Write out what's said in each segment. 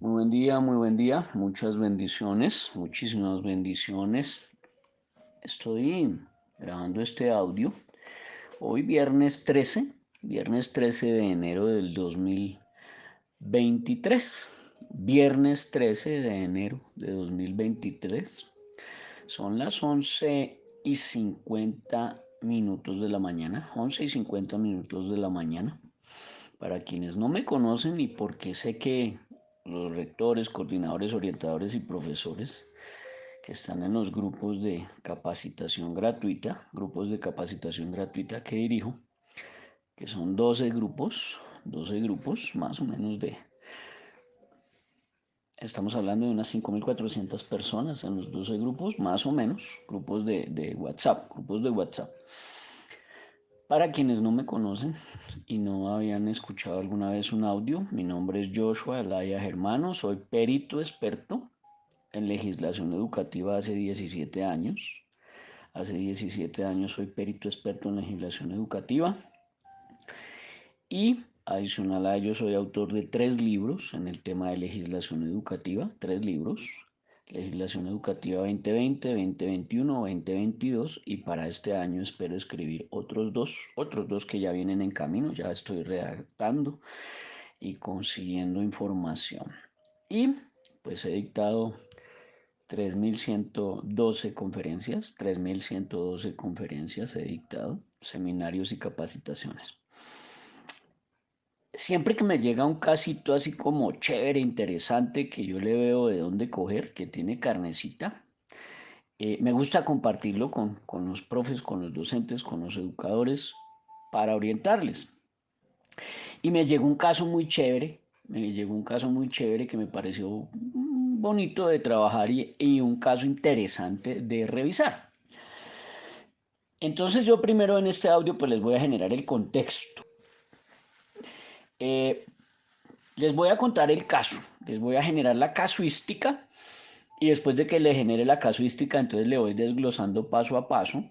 Muy buen día, muchas bendiciones, muchísimas bendiciones. Estoy grabando este audio hoy viernes 13 de enero del 2023. Viernes 13 de enero de 2023. Son las 11:50 de la mañana, 11:50 de la mañana. Para quienes no me conocen y porque sé que los rectores, coordinadores, orientadores y profesores que están en los grupos de capacitación gratuita que dirijo, que son 12 grupos más o menos estamos hablando de unas 5.400 personas en los 12 grupos, más o menos, grupos de WhatsApp. Para quienes no me conocen y no habían escuchado alguna vez un audio, mi nombre es Joshua Elaya Germano, soy perito experto en legislación educativa hace 17 años. Hace 17 años soy perito experto en legislación educativa y adicional a ello soy autor de 3 libros en el tema de legislación educativa, 3 libros. Legislación Educativa 2020, 2021, 2022 y para este año espero escribir otros dos que ya vienen en camino, ya estoy redactando y consiguiendo información. Y pues he dictado 3.112 conferencias he dictado, seminarios y capacitaciones. Siempre que me llega un casito así como chévere, interesante, que yo le veo de dónde coger, que tiene carnecita, me gusta compartirlo con los profes, con los docentes, con los educadores, para orientarles. Y me llegó un caso muy chévere que me pareció bonito de trabajar y un caso interesante de revisar. Entonces yo primero en este audio pues les voy a generar el contexto. Eh, Les voy a contar el caso, les voy a generar la casuística y después de que le genere la casuística entonces le voy desglosando paso a paso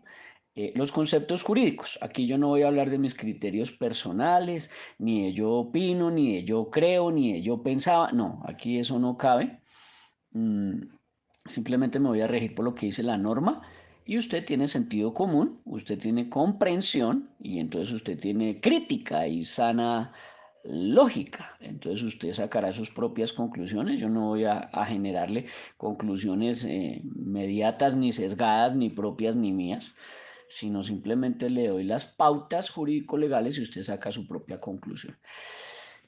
los conceptos jurídicos. Aquí yo no voy a hablar de mis criterios personales, ni de yo opino, ni de yo creo, ni de yo pensaba. No, aquí eso no cabe. Mm, Simplemente me voy a regir por lo que dice la norma y usted tiene sentido común, usted tiene comprensión y entonces usted tiene crítica y sana lógica. Entonces usted sacará sus propias conclusiones. Yo no voy a generarle conclusiones mediatas, ni sesgadas, ni propias, ni mías, sino simplemente le doy las pautas jurídico-legales y usted saca su propia conclusión.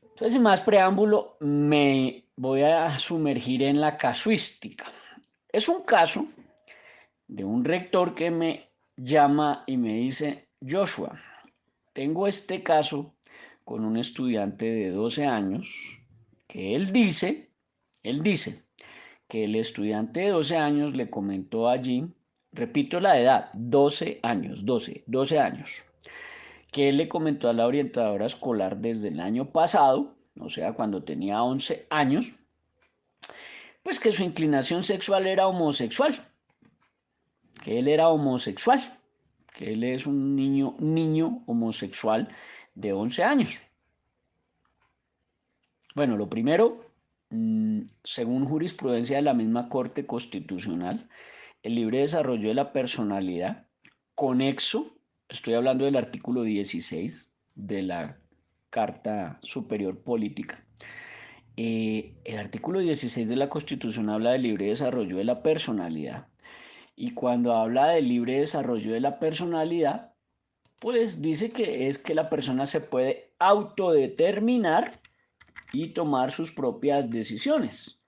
Entonces, sin más preámbulo, me voy a sumergir en la casuística. Es un caso de un rector que me llama y me dice: Joshua, tengo este caso con un estudiante de 12 años que él dice que el estudiante de 12 años le comentó allí, repito la edad, 12 años, 12 años, que él le comentó a la orientadora escolar desde el año pasado, o sea, cuando tenía 11 años, pues que su inclinación sexual era homosexual, que él era homosexual, que él es un niño homosexual de 11 años. Bueno, lo primero, según jurisprudencia de la misma Corte Constitucional, el libre desarrollo de la personalidad, conexo, estoy hablando del artículo 16 de la Carta Superior Política. El artículo 16 de la Constitución habla del libre desarrollo de la personalidad. Y cuando habla del libre desarrollo de la personalidad, pues dice que es que la persona se puede autodeterminar y tomar sus propias decisiones,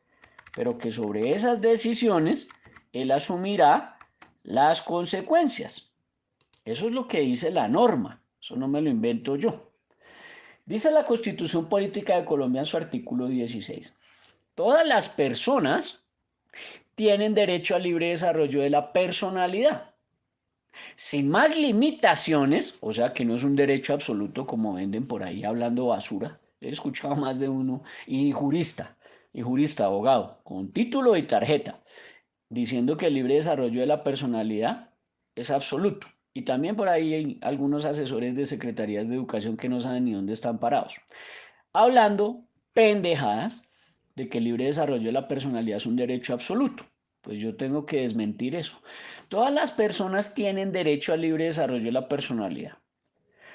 pero que sobre esas decisiones él asumirá las consecuencias. Eso es lo que dice la norma, eso no me lo invento yo. Dice la Constitución Política de Colombia en su artículo 16: todas las personas tienen derecho al libre desarrollo de la personalidad, sin más limitaciones, o sea que no es un derecho absoluto como venden por ahí hablando basura. He escuchado más de uno, y jurista, abogado, con título y tarjeta, diciendo que el libre desarrollo de la personalidad es absoluto. Y también por ahí hay algunos asesores de secretarías de educación que no saben ni dónde están parados, hablando pendejadas de que el libre desarrollo de la personalidad es un derecho absoluto. Pues yo tengo que desmentir eso. Todas las personas tienen derecho al libre desarrollo de la personalidad.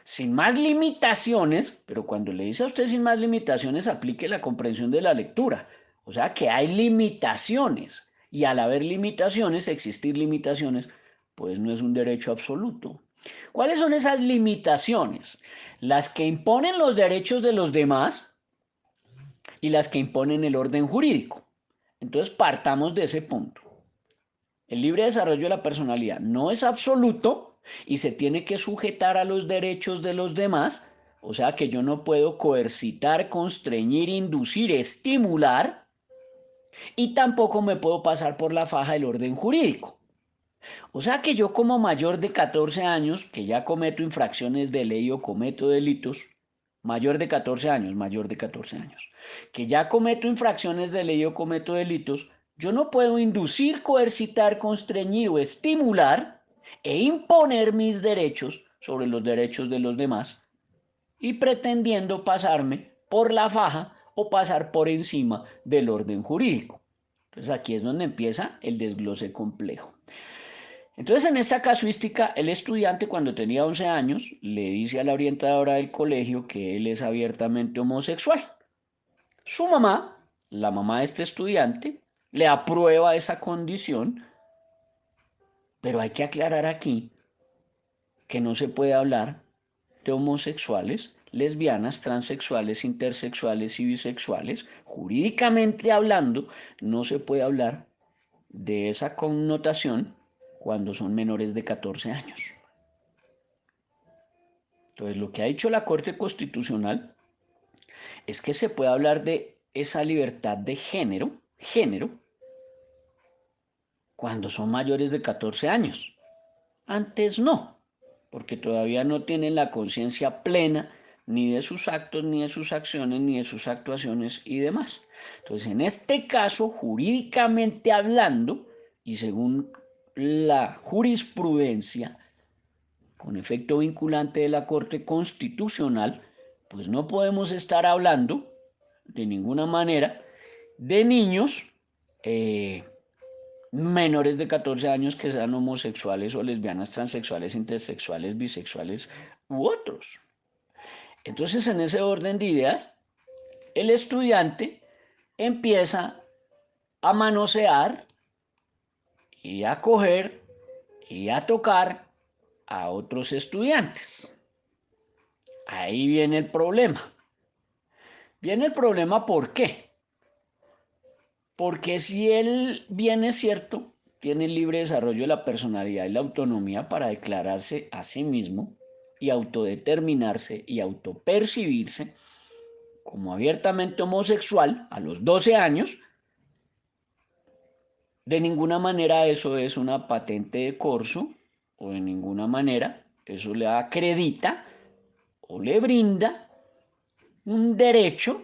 Sin más limitaciones, pero cuando le dice a usted sin más limitaciones, aplique la comprensión de la lectura. O sea que hay limitaciones. Y al haber limitaciones, existir limitaciones, pues no es un derecho absoluto. ¿Cuáles son esas limitaciones? Las que imponen los derechos de los demás y las que imponen el orden jurídico. Entonces partamos de ese punto. El libre desarrollo de la personalidad no es absoluto y se tiene que sujetar a los derechos de los demás, o sea que yo no puedo coercitar, constreñir, inducir, estimular y tampoco me puedo pasar por la faja del orden jurídico. O sea que yo como mayor de 14 años, que ya cometo infracciones de ley o cometo delitos, mayor de 14 años, que ya cometo infracciones de ley o cometo delitos, yo no puedo inducir, coercitar, constreñir o estimular e imponer mis derechos sobre los derechos de los demás y pretendiendo pasarme por la faja o pasar por encima del orden jurídico. Entonces aquí es donde empieza el desglose complejo. Entonces, en esta casuística, el estudiante cuando tenía 11 años le dice a la orientadora del colegio que él es abiertamente homosexual. Su mamá, la mamá de este estudiante, le aprueba esa condición, pero hay que aclarar aquí que no se puede hablar de homosexuales, lesbianas, transexuales, intersexuales y bisexuales. Jurídicamente hablando, no se puede hablar de esa connotación cuando son menores de 14 años. Entonces, lo que ha dicho la Corte Constitucional es que se puede hablar de esa libertad de género, cuando son mayores de 14 años. Antes no, porque todavía no tienen la conciencia plena ni de sus actos, ni de sus acciones, ni de sus actuaciones y demás. Entonces, en este caso, jurídicamente hablando, y según la jurisprudencia, con efecto vinculante de la Corte Constitucional, pues no podemos estar hablando de ninguna manera de niños menores de 14 años que sean homosexuales o lesbianas, transexuales, intersexuales, bisexuales u otros. Entonces, en ese orden de ideas, el estudiante empieza a manosear y a coger y a tocar a otros estudiantes. Ahí viene el problema. Viene el problema, ¿por qué? Porque si él, bien es cierto, tiene el libre desarrollo de la personalidad y la autonomía para declararse a sí mismo y autodeterminarse y autopercibirse como abiertamente homosexual a los 12 años, de ninguna manera eso es una patente de corso o de ninguna manera eso le acredita o le brinda un derecho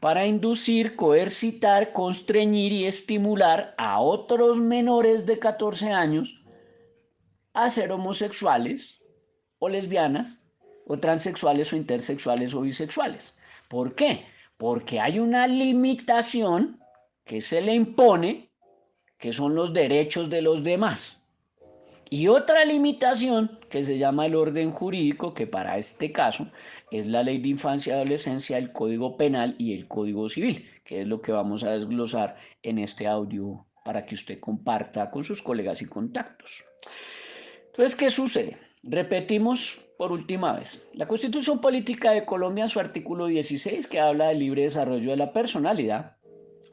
para inducir, coercitar, constreñir y estimular a otros menores de 14 años a ser homosexuales o lesbianas o transexuales o intersexuales o bisexuales. ¿Por qué? Porque hay una limitación que se le impone, que son los derechos de los demás. Y otra limitación que se llama el orden jurídico, que para este caso es la Ley de Infancia y Adolescencia, el Código Penal y el Código Civil, que es lo que vamos a desglosar en este audio para que usted comparta con sus colegas y contactos. Entonces, ¿qué sucede? Repetimos por última vez. La Constitución Política de Colombia, en su artículo 16, que habla del libre desarrollo de la personalidad,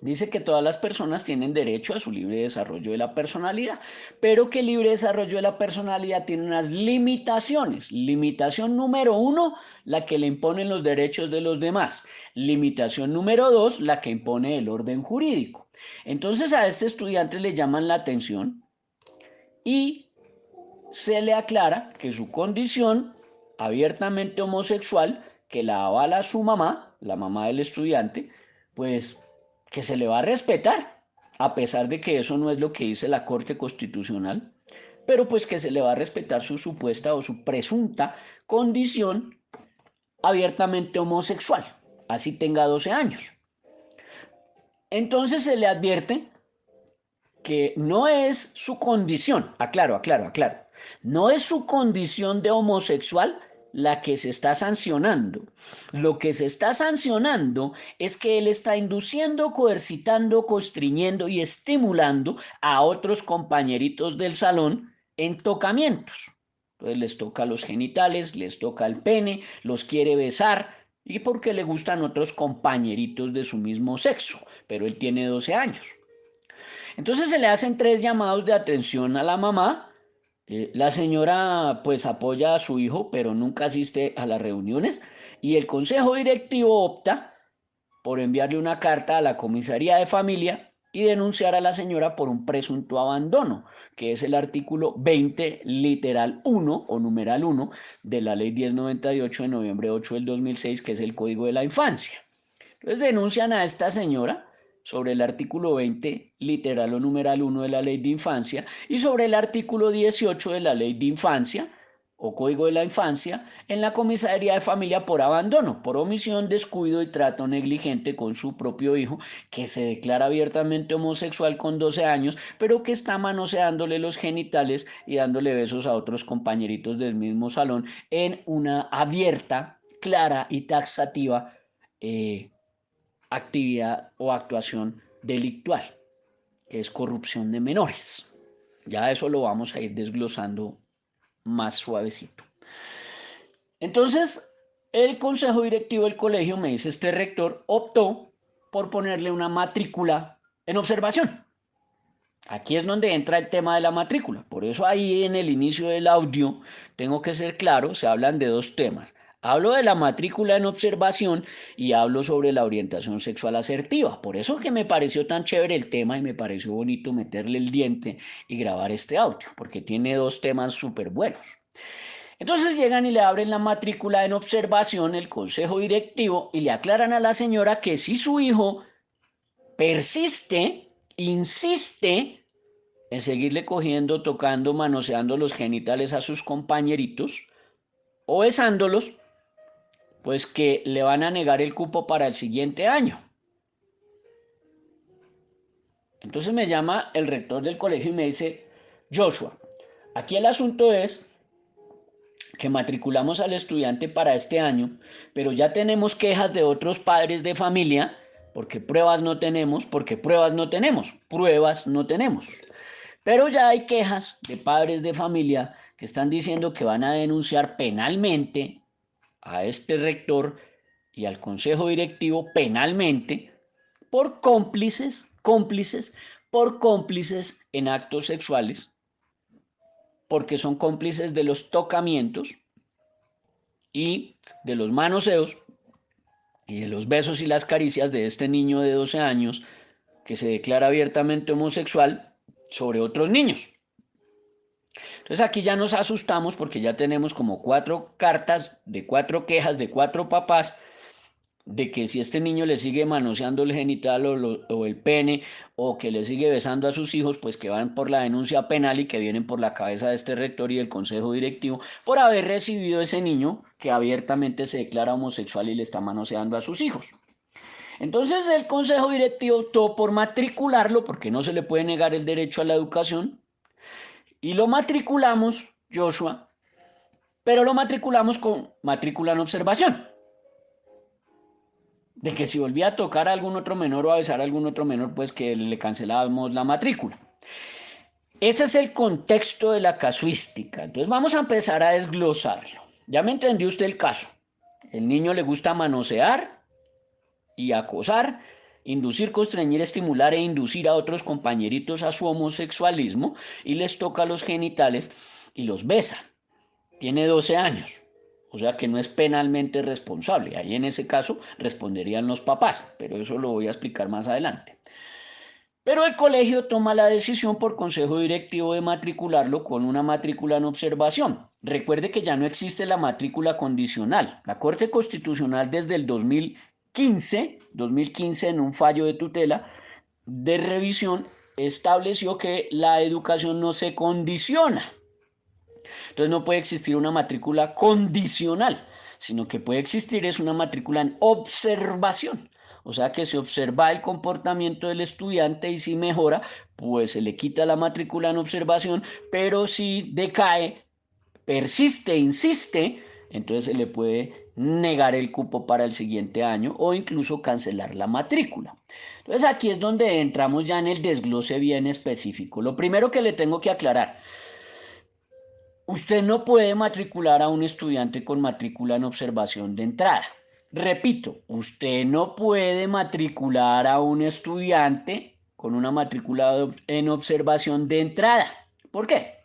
dice que todas las personas tienen derecho a su libre desarrollo de la personalidad, pero que el libre desarrollo de la personalidad tiene unas limitaciones. Limitación número 1, la que le imponen los derechos de los demás. Limitación número 2, la que impone el orden jurídico. Entonces a este estudiante le llaman la atención y se le aclara que su condición abiertamente homosexual, que la avala su mamá, la mamá del estudiante, pues que se le va a respetar, a pesar de que eso no es lo que dice la Corte Constitucional, pero pues que se le va a respetar su supuesta o su presunta condición abiertamente homosexual, así tenga 12 años. Entonces se le advierte que no es su condición, aclaro, no es su condición de homosexual la que se está sancionando. Lo que se está sancionando es que él está induciendo, coercitando, constriñendo y estimulando a otros compañeritos del salón en tocamientos. Entonces les toca los genitales, les toca el pene, los quiere besar y porque le gustan otros compañeritos de su mismo sexo, pero él tiene 12 años. Entonces se le hacen 3 llamados de atención a la mamá. La señora pues apoya a su hijo, pero nunca asiste a las reuniones y el consejo directivo opta por enviarle una carta a la comisaría de familia y denunciar a la señora por un presunto abandono, que es el artículo 20, literal 1 o numeral 1 de la ley 1098 de noviembre 8 del 2006, que es el Código de la Infancia. Entonces denuncian a esta señora sobre el artículo 20, literal o numeral 1 de la Ley de Infancia y sobre el artículo 18 de la Ley de Infancia o Código de la Infancia en la comisaría de familia por abandono, por omisión, descuido y trato negligente con su propio hijo, que se declara abiertamente homosexual con 12 años, pero que está manoseándole los genitales y dándole besos a otros compañeritos del mismo salón en una abierta, clara y taxativa actividad o actuación delictual, que es corrupción de menores. Ya eso lo vamos a ir desglosando más suavecito. Entonces, el consejo directivo del colegio, me dice este rector, optó por ponerle una matrícula en observación. Aquí es donde entra el tema de la matrícula. Por eso ahí en el inicio del audio tengo que ser claro, se hablan de 2 temas. Hablo de la matrícula en observación y hablo sobre la orientación sexual asertiva. Por eso que me pareció tan chévere el tema y me pareció bonito meterle el diente y grabar este audio, porque tiene 2 temas súper buenos. Entonces llegan y le abren la matrícula en observación el consejo directivo y le aclaran a la señora que si su hijo persiste, insiste en seguirle cogiendo, tocando, manoseando los genitales a sus compañeritos o besándolos, pues que le van a negar el cupo para el siguiente año. Entonces me llama el rector del colegio y me dice, Joshua, aquí el asunto es que matriculamos al estudiante para este año, pero ya tenemos quejas de otros padres de familia, porque pruebas no tenemos, pruebas no tenemos. Pero ya hay quejas de padres de familia que están diciendo que van a denunciar penalmente a este rector y al consejo directivo penalmente por cómplices en actos sexuales, porque son cómplices de los tocamientos y de los manoseos y de los besos y las caricias de este niño de 12 años que se declara abiertamente homosexual sobre otros niños. Entonces aquí ya nos asustamos porque ya tenemos como 4 cartas de 4 quejas de 4 papás de que si este niño le sigue manoseando el genital o el pene o que le sigue besando a sus hijos, pues que van por la denuncia penal y que vienen por la cabeza de este rector y del consejo directivo por haber recibido ese niño que abiertamente se declara homosexual y le está manoseando a sus hijos. Entonces el consejo directivo optó por matricularlo porque no se le puede negar el derecho a la educación y lo matriculamos, Joshua, pero lo matriculamos con matrícula en observación. De que si volvía a tocar a algún otro menor o a besar a algún otro menor, pues que le cancelábamos la matrícula. Ese es el contexto de la casuística. Entonces vamos a empezar a desglosarlo. Ya me entendió usted el caso. El niño le gusta manosear y acosar, inducir, constreñir, estimular e inducir a otros compañeritos a su homosexualismo y les toca los genitales y los besa. Tiene 12 años. O sea que no es penalmente responsable. Ahí en ese caso responderían los papás, pero eso lo voy a explicar más adelante. Pero el colegio toma la decisión por consejo directivo de matricularlo con una matrícula en observación. Recuerde que ya no existe la matrícula condicional. La Corte Constitucional desde el 2015 en un fallo de tutela de revisión, estableció que la educación no se condiciona. Entonces no puede existir una matrícula condicional, sino que puede existir es una matrícula en observación. O sea que se observa el comportamiento del estudiante y si mejora, pues se le quita la matrícula en observación, pero si decae, persiste, insiste, entonces se le puede negar el cupo para el siguiente año o incluso cancelar la matrícula. Entonces aquí es donde entramos ya en el desglose bien específico. Lo primero que le tengo que aclarar, usted no puede matricular a un estudiante con matrícula en observación de entrada. Repito, usted no puede matricular a un estudiante con una matrícula en observación de entrada. ¿Por qué?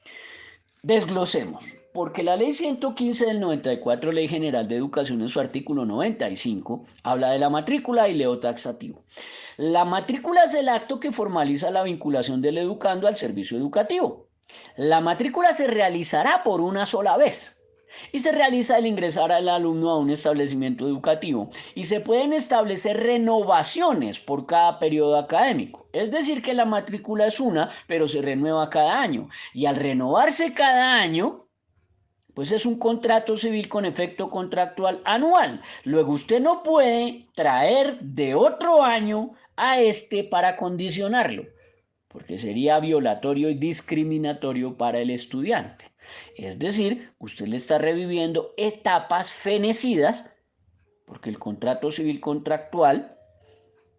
Desglosemos. Porque la ley 115 del 94, Ley General de Educación, en su artículo 95, habla de la matrícula y leo taxativo. La matrícula es el acto que formaliza la vinculación del educando al servicio educativo. La matrícula se realizará por una sola vez y se realiza al ingresar al alumno a un establecimiento educativo y se pueden establecer renovaciones por cada periodo académico. Es decir, que la matrícula es una, pero se renueva cada año y al renovarse cada año, pues es un contrato civil con efecto contractual anual. Luego usted no puede traer de otro año a este para condicionarlo, porque sería violatorio y discriminatorio para el estudiante. Es decir, usted le está reviviendo etapas fenecidas, porque el contrato civil contractual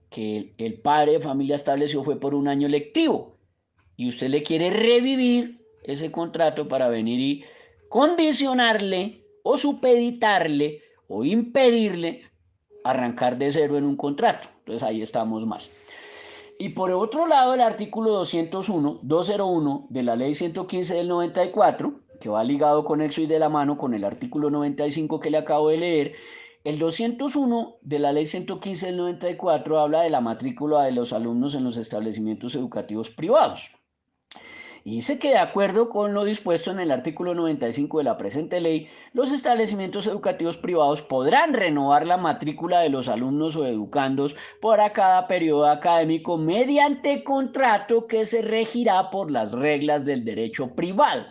que el padre de familia estableció fue por un año lectivo, y usted le quiere revivir ese contrato para venir y condicionarle o supeditarle o impedirle arrancar de cero en un contrato. Entonces ahí estamos mal. Y por otro lado, el artículo 201 de la ley 115 del 94, que va ligado conexo y de la mano con el artículo 95 que le acabo de leer, el 201 de la ley 115 del 94 habla de la matrícula de los alumnos en los establecimientos educativos privados. Y dice que de acuerdo con lo dispuesto en el artículo 95 de la presente ley, los establecimientos educativos privados podrán renovar la matrícula de los alumnos o educandos para cada periodo académico mediante contrato que se regirá por las reglas del derecho privado.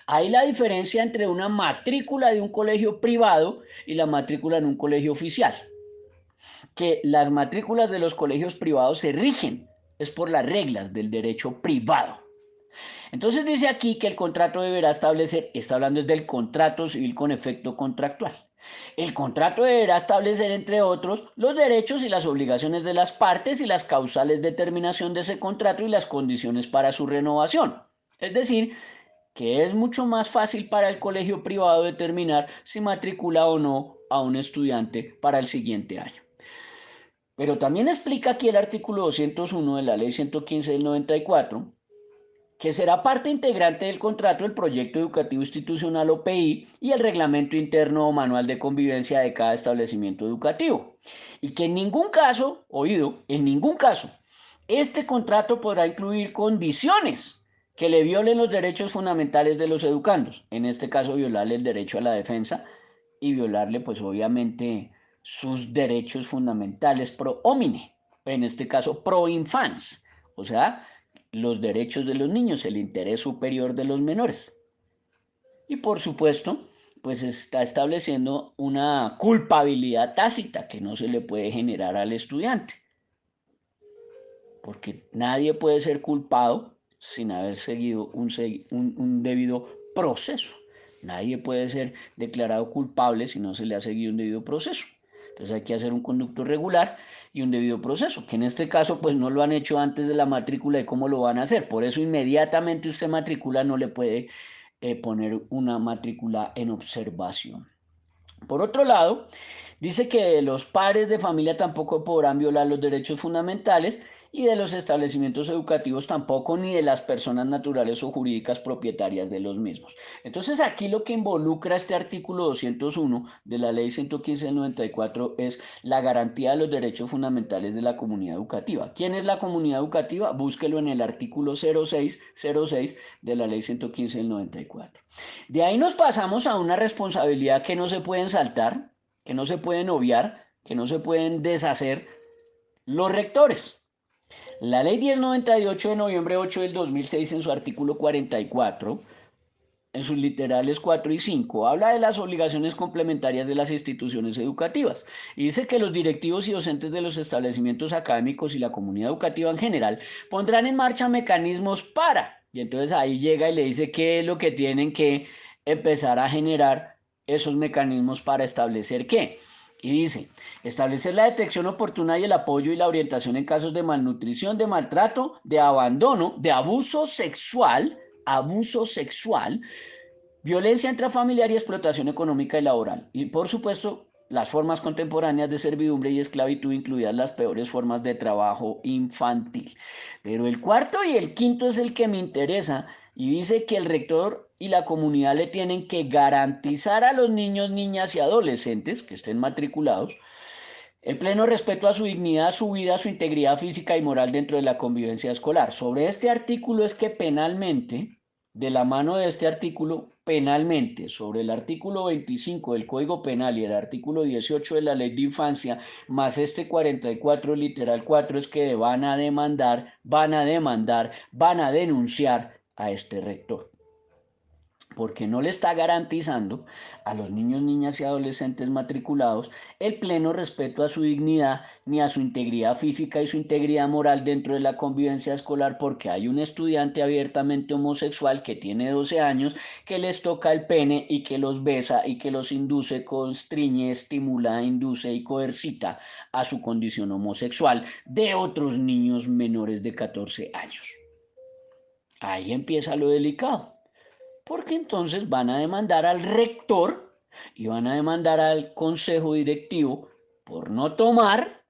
Hay la diferencia entre una matrícula de un colegio privado y la matrícula en un colegio oficial, que las matrículas de los colegios privados se rigen es por las reglas del derecho privado. Entonces dice aquí que el contrato deberá establecer, está hablando del contrato civil con efecto contractual. El contrato deberá establecer, entre otros, los derechos y las obligaciones de las partes y las causales de terminación de ese contrato y las condiciones para su renovación. Es decir, que es mucho más fácil para el colegio privado determinar si matricula o no a un estudiante para el siguiente año. Pero también explica aquí el artículo 201 de la ley 115 del 94, que será parte integrante del contrato el proyecto educativo institucional o PI y el reglamento interno o manual de convivencia de cada establecimiento educativo. Y que en ningún caso, oído, en ningún caso, este contrato podrá incluir condiciones que le violen los derechos fundamentales de los educandos, en este caso violarle el derecho a la defensa y violarle pues obviamente sus derechos fundamentales pro homine, en este caso pro infans, o sea, los derechos de los niños, el interés superior de los menores. Y por supuesto, pues está estableciendo una culpabilidad tácita que no se le puede generar al estudiante, porque nadie puede ser culpado sin haber seguido un debido proceso. Nadie puede ser declarado culpable si no se le ha seguido un debido proceso. Entonces hay que hacer un conducto regular y un debido proceso, que en este caso pues no lo han hecho antes de la matrícula y cómo lo van a hacer. Por eso inmediatamente usted matricula no le puede poner una matrícula en observación. Por otro lado, dice que los padres de familia tampoco podrán violar los derechos fundamentales y de los establecimientos educativos tampoco, ni de las personas naturales o jurídicas propietarias de los mismos. Entonces aquí lo que involucra este artículo 201 de la ley 115 del 94 es la garantía de los derechos fundamentales de la comunidad educativa. ¿Quién es la comunidad educativa? Búsquelo en el artículo 0606 de la ley 115 del 94. De ahí nos pasamos a una responsabilidad que no se pueden saltar, que no se pueden obviar, que no se pueden deshacer los rectores. La ley 1098 de noviembre 8 del 2006 en su artículo 44 en sus literales 4 y 5, habla de las obligaciones complementarias de las instituciones educativas y dice que los directivos y docentes de los establecimientos académicos y la comunidad educativa en general pondrán en marcha mecanismos para, y entonces ahí llega y le dice qué es lo que tienen que empezar a generar esos mecanismos para establecer qué. Y dice, establecer la detección oportuna y el apoyo y la orientación en casos de malnutrición, de maltrato, de abandono, de abuso sexual, violencia intrafamiliar y explotación económica y laboral. Y por supuesto, las formas contemporáneas de servidumbre y esclavitud, incluidas las peores formas de trabajo infantil. Pero el cuarto y el quinto es el que me interesa y dice que el rector y la comunidad le tienen que garantizar a los niños, niñas y adolescentes que estén matriculados el pleno respeto a su dignidad, su vida, su integridad física y moral dentro de la convivencia escolar. Sobre este artículo es que penalmente, de la mano de este artículo, penalmente, sobre el artículo 25 del Código Penal y el artículo 18 de la Ley de Infancia, más este 44 literal 4, es que van a demandar, van a denunciar a este rector porque no le está garantizando a los niños, niñas y adolescentes matriculados el pleno respeto a su dignidad ni a su integridad física y su integridad moral dentro de la convivencia escolar, porque hay un estudiante abiertamente homosexual que tiene 12 años que les toca el pene y que los besa y que los induce, constriñe, estimula, induce y coercita a su condición homosexual de otros niños menores de 14 años. Ahí empieza lo delicado porque entonces van a demandar al rector y van a demandar al consejo directivo por no tomar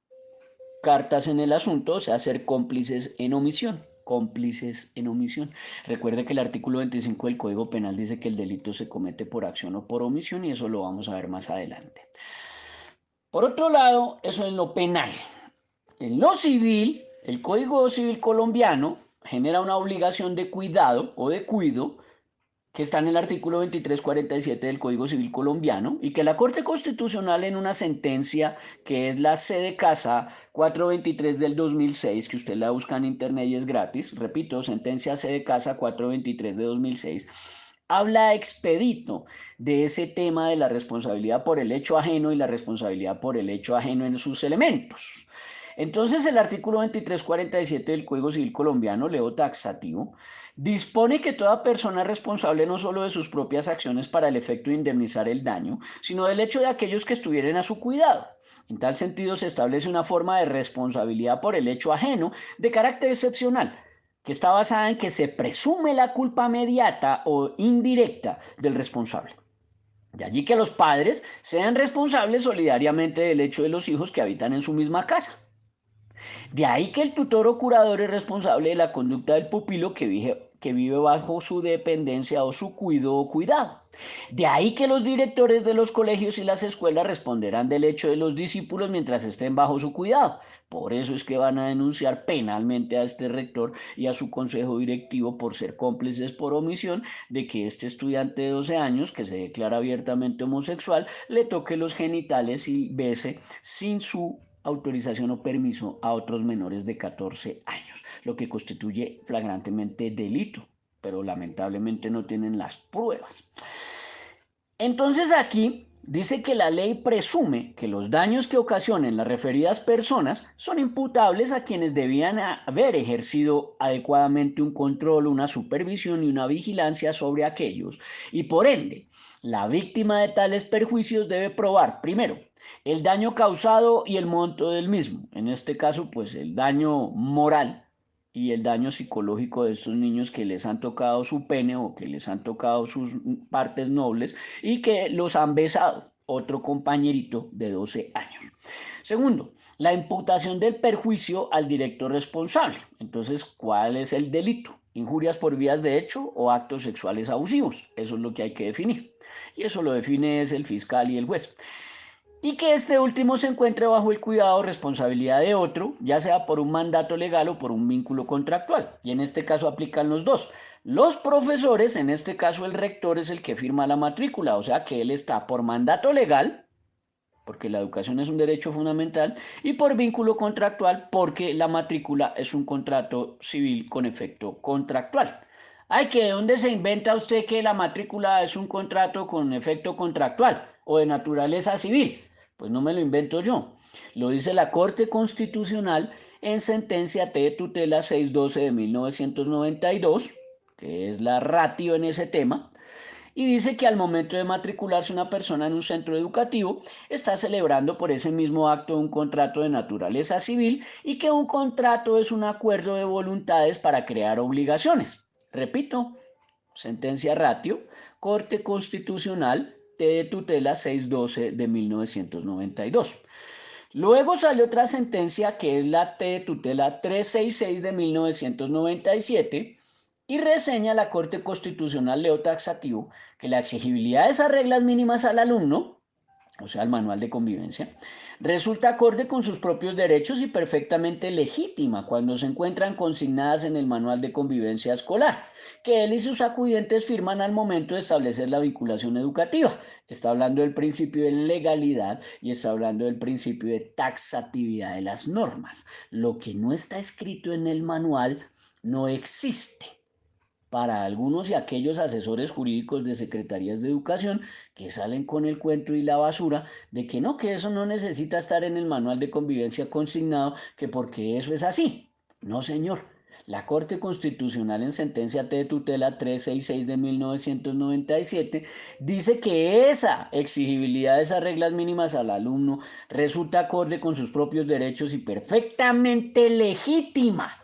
cartas en el asunto, o sea, ser cómplices en omisión. Cómplices en omisión. Recuerde que el artículo 25 del Código Penal dice que el delito se comete por acción o por omisión y eso lo vamos a ver más adelante. Por otro lado, eso en lo penal. En lo civil, el Código Civil colombiano genera una obligación de cuidado o de cuido que está en el artículo 2347 del Código Civil colombiano y que la Corte Constitucional en una sentencia que es la C de Casa 423 del 2006, que usted la busca en internet y es gratis, repito, sentencia C de Casa 423 de 2006, habla expedito de ese tema de la responsabilidad por el hecho ajeno y la responsabilidad por el hecho ajeno en sus elementos. Entonces el artículo 2347 del Código Civil colombiano, leo taxativo, dispone que toda persona es responsable no solo de sus propias acciones para el efecto de indemnizar el daño, sino del hecho de aquellos que estuvieran a su cuidado. En tal sentido, se establece una forma de responsabilidad por el hecho ajeno de carácter excepcional, que está basada en que se presume la culpa mediata o indirecta del responsable. De allí que los padres sean responsables solidariamente del hecho de los hijos que habitan en su misma casa. De ahí que el tutor o curador es responsable de la conducta del pupilo que vive bajo su dependencia o su cuidado o cuidado. De ahí que los directores de los colegios y las escuelas responderán del hecho de los discípulos mientras estén bajo su cuidado. Por eso es que van a denunciar penalmente a este rector y a su consejo directivo por ser cómplices por omisión de que este estudiante de 12 años, que se declara abiertamente homosexual, le toque los genitales y bese sin su autorización o permiso a otros menores de 14 años, lo que constituye flagrantemente delito, pero lamentablemente no tienen las pruebas. Entonces aquí dice que la ley presume que los daños que ocasionen las referidas personas son imputables a quienes debían haber ejercido adecuadamente un control, una supervisión y una vigilancia sobre aquellos y por ende la víctima de tales perjuicios debe probar, primero, el daño causado y el monto del mismo. En este caso, pues el daño moral y el daño psicológico de estos niños que les han tocado su pene o que les han tocado sus partes nobles y que los han besado otro compañerito de 12 años. Segundo, la imputación del perjuicio al director responsable. Entonces, ¿cuál es el delito? Injurias por vías de hecho o actos sexuales abusivos. Eso es lo que hay que definir. Y eso lo define es el fiscal y el juez y que este último se encuentre bajo el cuidado o responsabilidad de otro, ya sea por un mandato legal o por un vínculo contractual. Y en este caso aplican los dos. Los profesores, en este caso el rector es el que firma la matrícula, o sea que él está por mandato legal, porque la educación es un derecho fundamental, y por vínculo contractual, porque la matrícula es un contrato civil con efecto contractual. Ay, que de dónde se inventa usted que la matrícula es un contrato con efecto contractual o de naturaleza civil. Pues no me lo invento yo. Lo dice la Corte Constitucional en sentencia T de tutela 612 de 1992, que es la ratio en ese tema, y dice que al momento de matricularse una persona en un centro educativo está celebrando por ese mismo acto un contrato de naturaleza civil y que un contrato es un acuerdo de voluntades para crear obligaciones. Repito, sentencia ratio, Corte Constitucional, T de tutela 612 de 1992. Luego salió otra sentencia que es la T de tutela 366 de 1997 y reseña la Corte Constitucional Leo Taxativo que la exigibilidad de esas reglas mínimas al alumno, o sea, el manual de convivencia, resulta acorde con sus propios derechos y perfectamente legítima cuando se encuentran consignadas en el manual de convivencia escolar, que él y sus acudientes firman al momento de establecer la vinculación educativa. Está hablando del principio de legalidad y está hablando del principio de taxatividad de las normas. Lo que no está escrito en el manual no existe para algunos y aquellos asesores jurídicos de secretarías de educación que salen con el cuento y la basura de que no, que eso no necesita estar en el manual de convivencia consignado, que porque eso es así. No, señor. La Corte Constitucional en sentencia T de tutela 366 de 1997 dice que esa exigibilidad de esas reglas mínimas al alumno resulta acorde con sus propios derechos y perfectamente legítima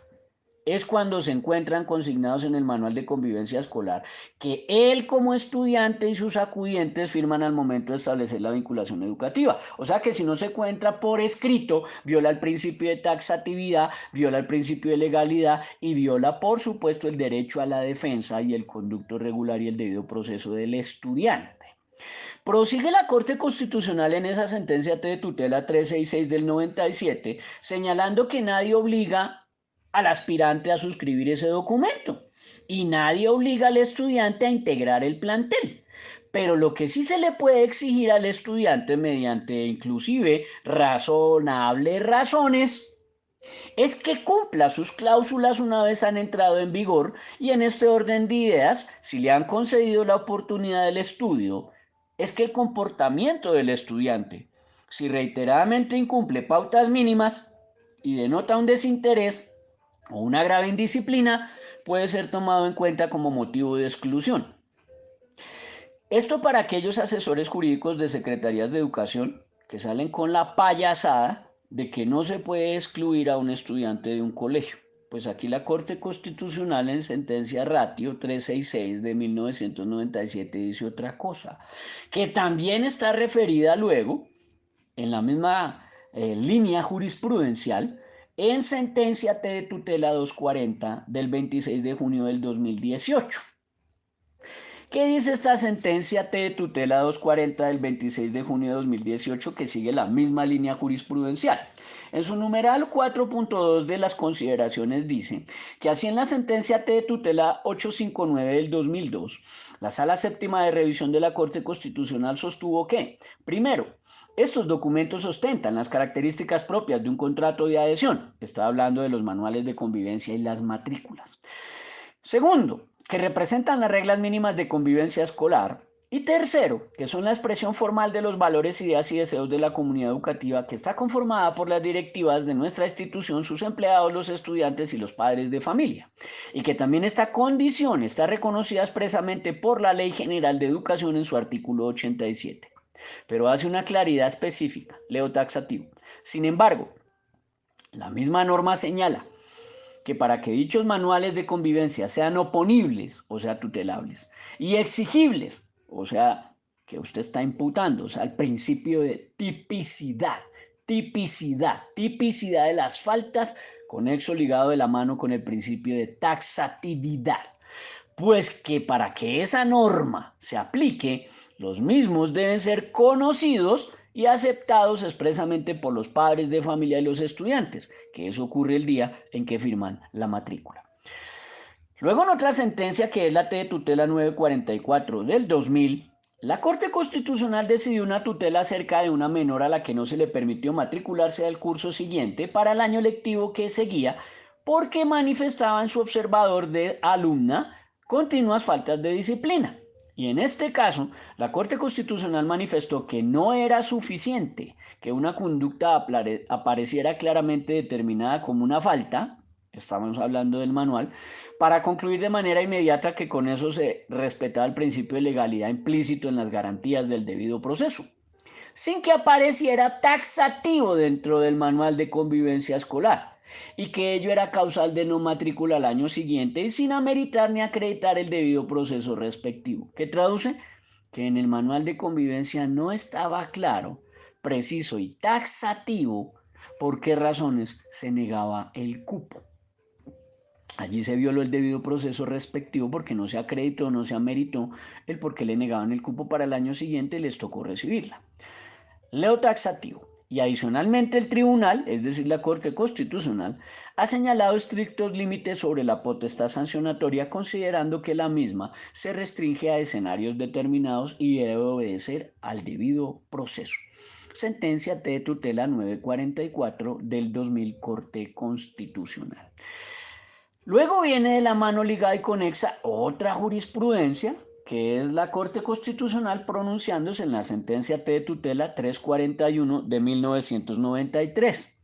es cuando se encuentran consignados en el manual de convivencia escolar, que él como estudiante y sus acudientes firman al momento de establecer la vinculación educativa. O sea que si no se encuentra por escrito, viola el principio de taxatividad, viola el principio de legalidad y viola, por supuesto, el derecho a la defensa y el conducto regular y el debido proceso del estudiante. Prosigue la Corte Constitucional en esa sentencia de tutela 366 del 97, señalando que nadie obliga al aspirante a suscribir ese documento y nadie obliga al estudiante a integrar el plantel. Pero lo que sí se le puede exigir al estudiante mediante inclusive razonables razones es que cumpla sus cláusulas una vez han entrado en vigor y en este orden de ideas, si le han concedido la oportunidad del estudio, es que el comportamiento del estudiante, si reiteradamente incumple pautas mínimas y denota un desinterés o una grave indisciplina, puede ser tomado en cuenta como motivo de exclusión. Esto para aquellos asesores jurídicos de secretarías de educación que salen con la payasada de que no se puede excluir a un estudiante de un colegio. Pues aquí la Corte Constitucional en sentencia ratio 366 de 1997 dice otra cosa, que también está referida luego en la misma línea jurisprudencial en sentencia T de tutela 240 del 26 de junio del 2018. ¿Qué dice esta sentencia T de tutela 240 del 26 de junio de 2018 que sigue la misma línea jurisprudencial? En su numeral 4.2 de las consideraciones dice que así en la sentencia T de tutela 859 del 2002, la Sala Séptima de Revisión de la Corte Constitucional sostuvo que, primero, estos documentos ostentan las características propias de un contrato de adhesión. Está hablando de los manuales de convivencia y las matrículas. Segundo, que representan las reglas mínimas de convivencia escolar. Y tercero, que son la expresión formal de los valores, ideas y deseos de la comunidad educativa que está conformada por las directivas de nuestra institución, sus empleados, los estudiantes y los padres de familia. Y que también esta condición está reconocida expresamente por la Ley General de Educación en su artículo 87. Pero hace una claridad específica, leo taxativo. Sin embargo, la misma norma señala que para que dichos manuales de convivencia sean oponibles, o sea, tutelables, y exigibles, o sea, que usted está imputando, o sea, el principio de tipicidad de las faltas, conexo ligado de la mano con el principio de taxatividad. Pues que para que esa norma se aplique, los mismos deben ser conocidos y aceptados expresamente por los padres de familia y los estudiantes, que eso ocurre el día en que firman la matrícula. Luego en otra sentencia que es la T de tutela 944 del 2000, la Corte Constitucional decidió una tutela acerca de una menor a la que no se le permitió matricularse al curso siguiente para el año lectivo que seguía porque manifestaba en su observador de alumna continuas faltas de disciplina. Y en este caso, la Corte Constitucional manifestó que no era suficiente que una conducta apareciera claramente determinada como una falta, estamos hablando del manual, para concluir de manera inmediata que con eso se respetaba el principio de legalidad implícito en las garantías del debido proceso, sin que apareciera taxativo dentro del manual de convivencia escolar, y que ello era causal de no matrícula al año siguiente y sin ameritar ni acreditar el debido proceso respectivo. ¿Qué traduce? Que en el manual de convivencia no estaba claro, preciso y taxativo por qué razones se negaba el cupo. Allí se violó el debido proceso respectivo porque no se acreditó, no se ameritó el por qué le negaban el cupo para el año siguiente y les tocó recibirla. Leo taxativo. Y adicionalmente el tribunal, es decir, la Corte Constitucional, ha señalado estrictos límites sobre la potestad sancionatoria, considerando que la misma se restringe a escenarios determinados y debe obedecer al debido proceso. Sentencia T de tutela 944 del 2000 Corte Constitucional. Luego viene de la mano ligada y conexa otra jurisprudencia, que es la Corte Constitucional pronunciándose en la sentencia T de tutela 341 de 1993.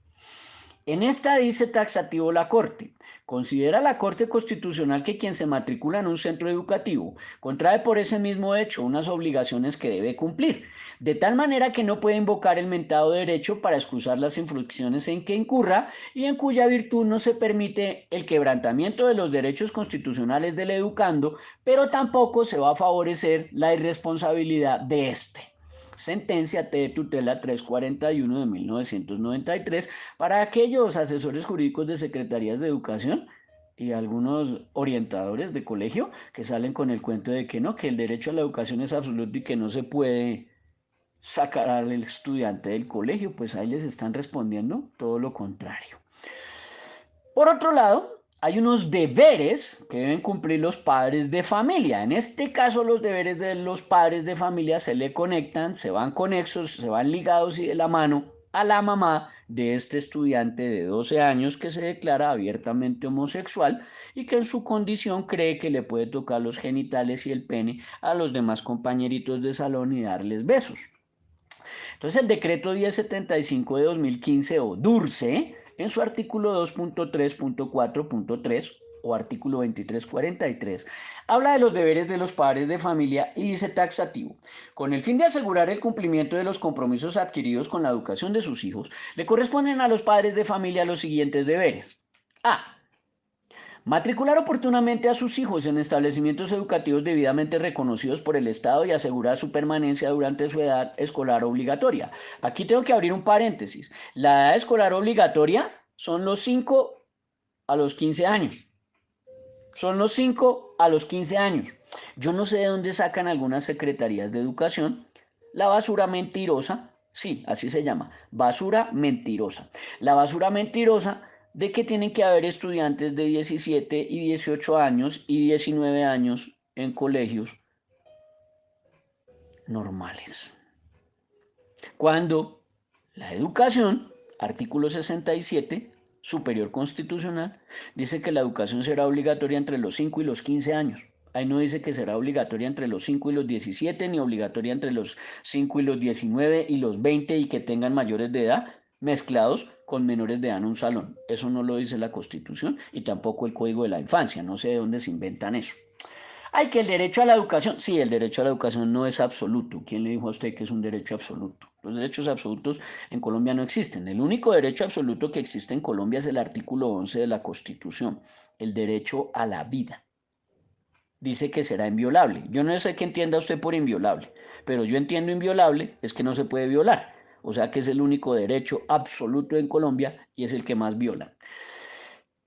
En esta dice taxativo la Corte: considera la Corte Constitucional que quien se matricula en un centro educativo contrae por ese mismo hecho unas obligaciones que debe cumplir, de tal manera que no puede invocar el mentado derecho para excusar las infracciones en que incurra y en cuya virtud no se permite el quebrantamiento de los derechos constitucionales del educando, pero tampoco se va a favorecer la irresponsabilidad de éste. Sentencia T de tutela 341 de 1993 para aquellos asesores jurídicos de secretarías de educación y algunos orientadores de colegio que salen con el cuento de que no, que el derecho a la educación es absoluto y que no se puede sacar al estudiante del colegio. Pues ahí les están respondiendo todo lo contrario. Por otro lado, hay unos deberes que deben cumplir los padres de familia. En este caso, los deberes de los padres de familia se le conectan, se van conexos, se van ligados y de la mano a la mamá de este estudiante de 12 años que se declara abiertamente homosexual y que en su condición cree que le puede tocar los genitales y el pene a los demás compañeritos de salón y darles besos. Entonces el decreto 1075 de 2015 o DURCE, en su artículo 2.3.4.3 o artículo 2343, habla de los deberes de los padres de familia y dice taxativo: con el fin de asegurar el cumplimiento de los compromisos adquiridos con la educación de sus hijos, le corresponden a los padres de familia los siguientes deberes. A. Matricular oportunamente a sus hijos en establecimientos educativos debidamente reconocidos por el Estado y asegurar su permanencia durante su edad escolar obligatoria. Aquí tengo que abrir un paréntesis. La edad escolar obligatoria son los 5 a los 15 años. Son los 5 a los 15 años. Yo no sé de dónde sacan algunas secretarías de educación la basura mentirosa. Sí, así se llama, basura mentirosa. La basura mentirosa de que tienen que haber estudiantes de 17 y 18 años y 19 años en colegios normales. Cuando la educación, artículo 67, superior constitucional, dice que la educación será obligatoria entre los 5 y los 15 años. Ahí no dice que será obligatoria entre los 5 y los 17, ni obligatoria entre los 5 y los 19 y los 20 y que tengan mayores de edad mezclados con menores de edad en un salón. Eso no lo dice la Constitución y tampoco el Código de la Infancia. No sé de dónde se inventan eso. Hay que el derecho a la educación, sí, el derecho a la educación no es absoluto. ¿Quién le dijo a usted que es un derecho absoluto? Los derechos absolutos en Colombia no existen. El único derecho absoluto que existe en Colombia es el artículo 11 de la Constitución, el derecho a la vida. Dice que será inviolable. Yo no sé qué entienda usted por inviolable, pero yo entiendo inviolable es que no se puede violar. O sea que es el único derecho absoluto en Colombia y es el que más viola.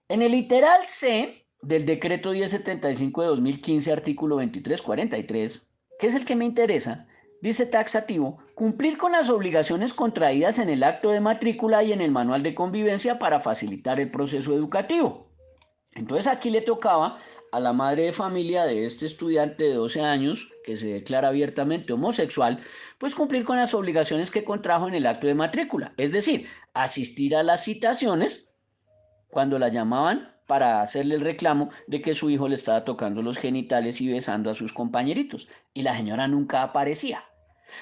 En el literal C del decreto 1075 de 2015, artículo 2343, que es el que me interesa, dice taxativo: cumplir con las obligaciones contraídas en el acto de matrícula y en el manual de convivencia para facilitar el proceso educativo. Entonces aquí le tocaba a la madre de familia de este estudiante de 12 años que se declara abiertamente homosexual, pues cumplir con las obligaciones que contrajo en el acto de matrícula, es decir, asistir a las citaciones cuando la llamaban para hacerle el reclamo de que su hijo le estaba tocando los genitales y besando a sus compañeritos. Y la señora nunca aparecía.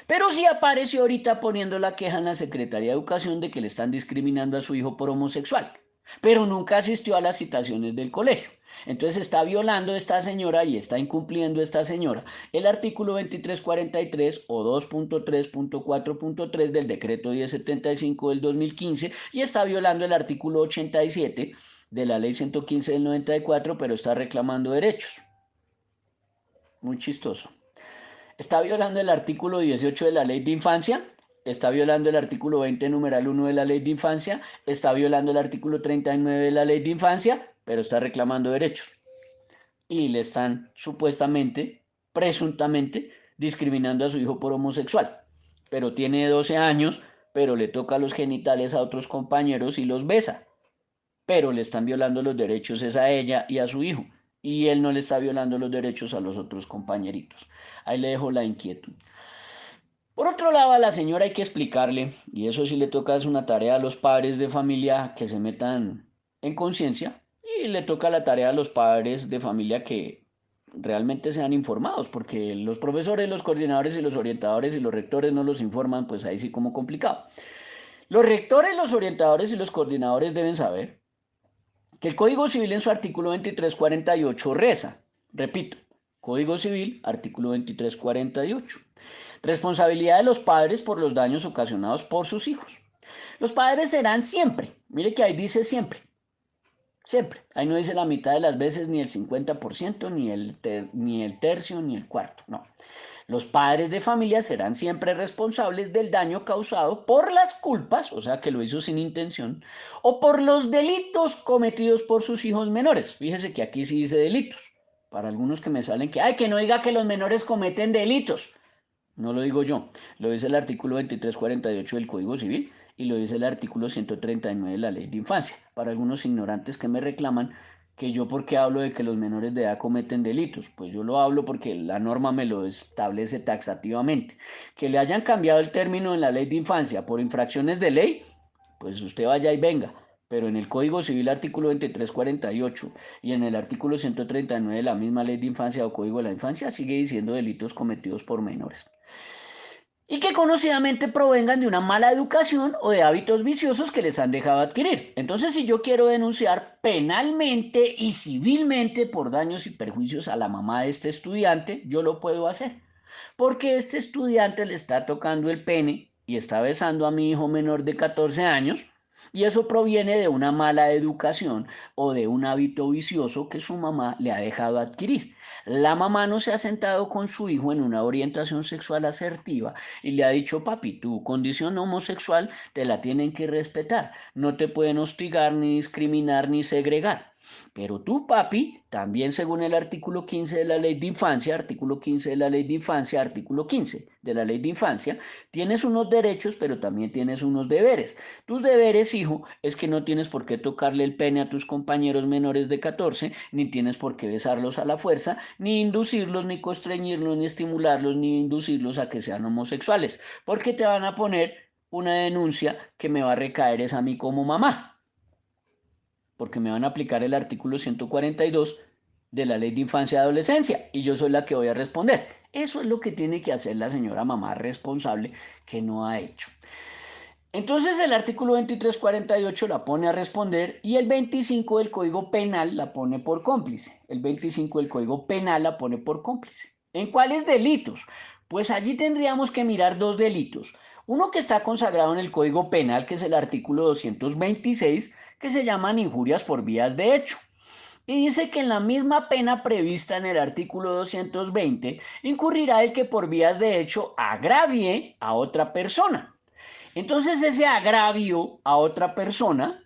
Pero sí apareció ahorita poniendo la queja en la Secretaría de Educación de que le están discriminando a su hijo por homosexual. Pero nunca asistió a las citaciones del colegio. Entonces está violando esta señora y está incumpliendo esta señora el artículo 2343 o 2.3.4.3 del decreto 1075 del 2015 y está violando el artículo 87 de la ley 115 del 94, pero está reclamando derechos. Muy chistoso. Está violando el artículo 18 de la ley de infancia, está violando el artículo 20 numeral 1 de la ley de infancia, está violando el artículo 39 de la ley de infancia, pero está reclamando derechos. Y le están supuestamente, presuntamente, discriminando a su hijo por homosexual. Pero tiene 12 años, pero le toca los genitales a otros compañeros y los besa. Pero le están violando los derechos es a ella y a su hijo. Y él no le está violando los derechos a los otros compañeritos. Ahí le dejo la inquietud. Por otro lado, a la señora hay que explicarle, y eso sí le toca, es una tarea a los padres de familia que se metan en conciencia, y le toca la tarea a los padres de familia que realmente sean informados, porque los profesores, los coordinadores y los orientadores y los rectores no los informan, pues ahí sí como complicado. Los rectores, los orientadores y los coordinadores deben saber que el Código Civil en su artículo 2348 reza, repito, Código Civil, artículo 2348. Responsabilidad de los padres por los daños ocasionados por sus hijos. Los padres serán siempre, mire que ahí dice siempre, siempre. Ahí no dice la mitad de las veces, ni el 50%, ni el tercio, ni el cuarto, no. Los padres de familia serán siempre responsables del daño causado por las culpas, o sea que lo hizo sin intención, o por los delitos cometidos por sus hijos menores. Fíjese que aquí sí dice delitos. Para algunos que me salen que, ay, que no diga que los menores cometen delitos. No lo digo yo, lo dice el artículo 2348 del Código Civil y lo dice el artículo 139 de la Ley de Infancia. Para algunos ignorantes que me reclaman que yo por qué hablo de que los menores de edad cometen delitos, pues yo lo hablo porque la norma me lo establece taxativamente. Que le hayan cambiado el término en la Ley de Infancia por infracciones de ley, pues usted vaya y venga. Pero en el Código Civil artículo 2348 y en el artículo 139 de la misma Ley de Infancia o Código de la Infancia sigue diciendo delitos cometidos por menores y que conocidamente provengan de una mala educación o de hábitos viciosos que les han dejado adquirir. Entonces, si yo quiero denunciar penalmente y civilmente por daños y perjuicios a la mamá de este estudiante, yo lo puedo hacer. Porque este estudiante le está tocando el pene y está besando a mi hijo menor de 14 años y eso proviene de una mala educación o de un hábito vicioso que su mamá le ha dejado adquirir. La mamá no se ha sentado con su hijo en una orientación sexual asertiva y le ha dicho, papi, tu condición homosexual te la tienen que respetar, no te pueden hostigar, ni discriminar, ni segregar. Pero tú, papi, también según el artículo 15 de la Ley de Infancia, artículo 15 de la Ley de Infancia, artículo 15 de la Ley de Infancia, tienes unos derechos, pero también tienes unos deberes. Tus deberes, hijo, es que no tienes por qué tocarle el pene a tus compañeros menores de 14, ni tienes por qué besarlos a la fuerza, ni inducirlos, ni constreñirlos, ni estimularlos, ni inducirlos a que sean homosexuales, porque te van a poner una denuncia que me va a recaer es a mí como mamá porque me van a aplicar el artículo 142 de la Ley de Infancia y Adolescencia y yo soy la que voy a responder. Eso es lo que tiene que hacer la señora mamá responsable que no ha hecho. Entonces el artículo 2348 la pone a responder y el 25 del Código Penal la pone por cómplice. El 25 del Código Penal la pone por cómplice. ¿En cuáles delitos? Pues allí tendríamos que mirar dos delitos. Uno que está consagrado en el Código Penal, que es el artículo 226, que se llaman injurias por vías de hecho. Y dice que en la misma pena prevista en el artículo 220 incurrirá el que por vías de hecho agravie a otra persona. Entonces ese agravio a otra persona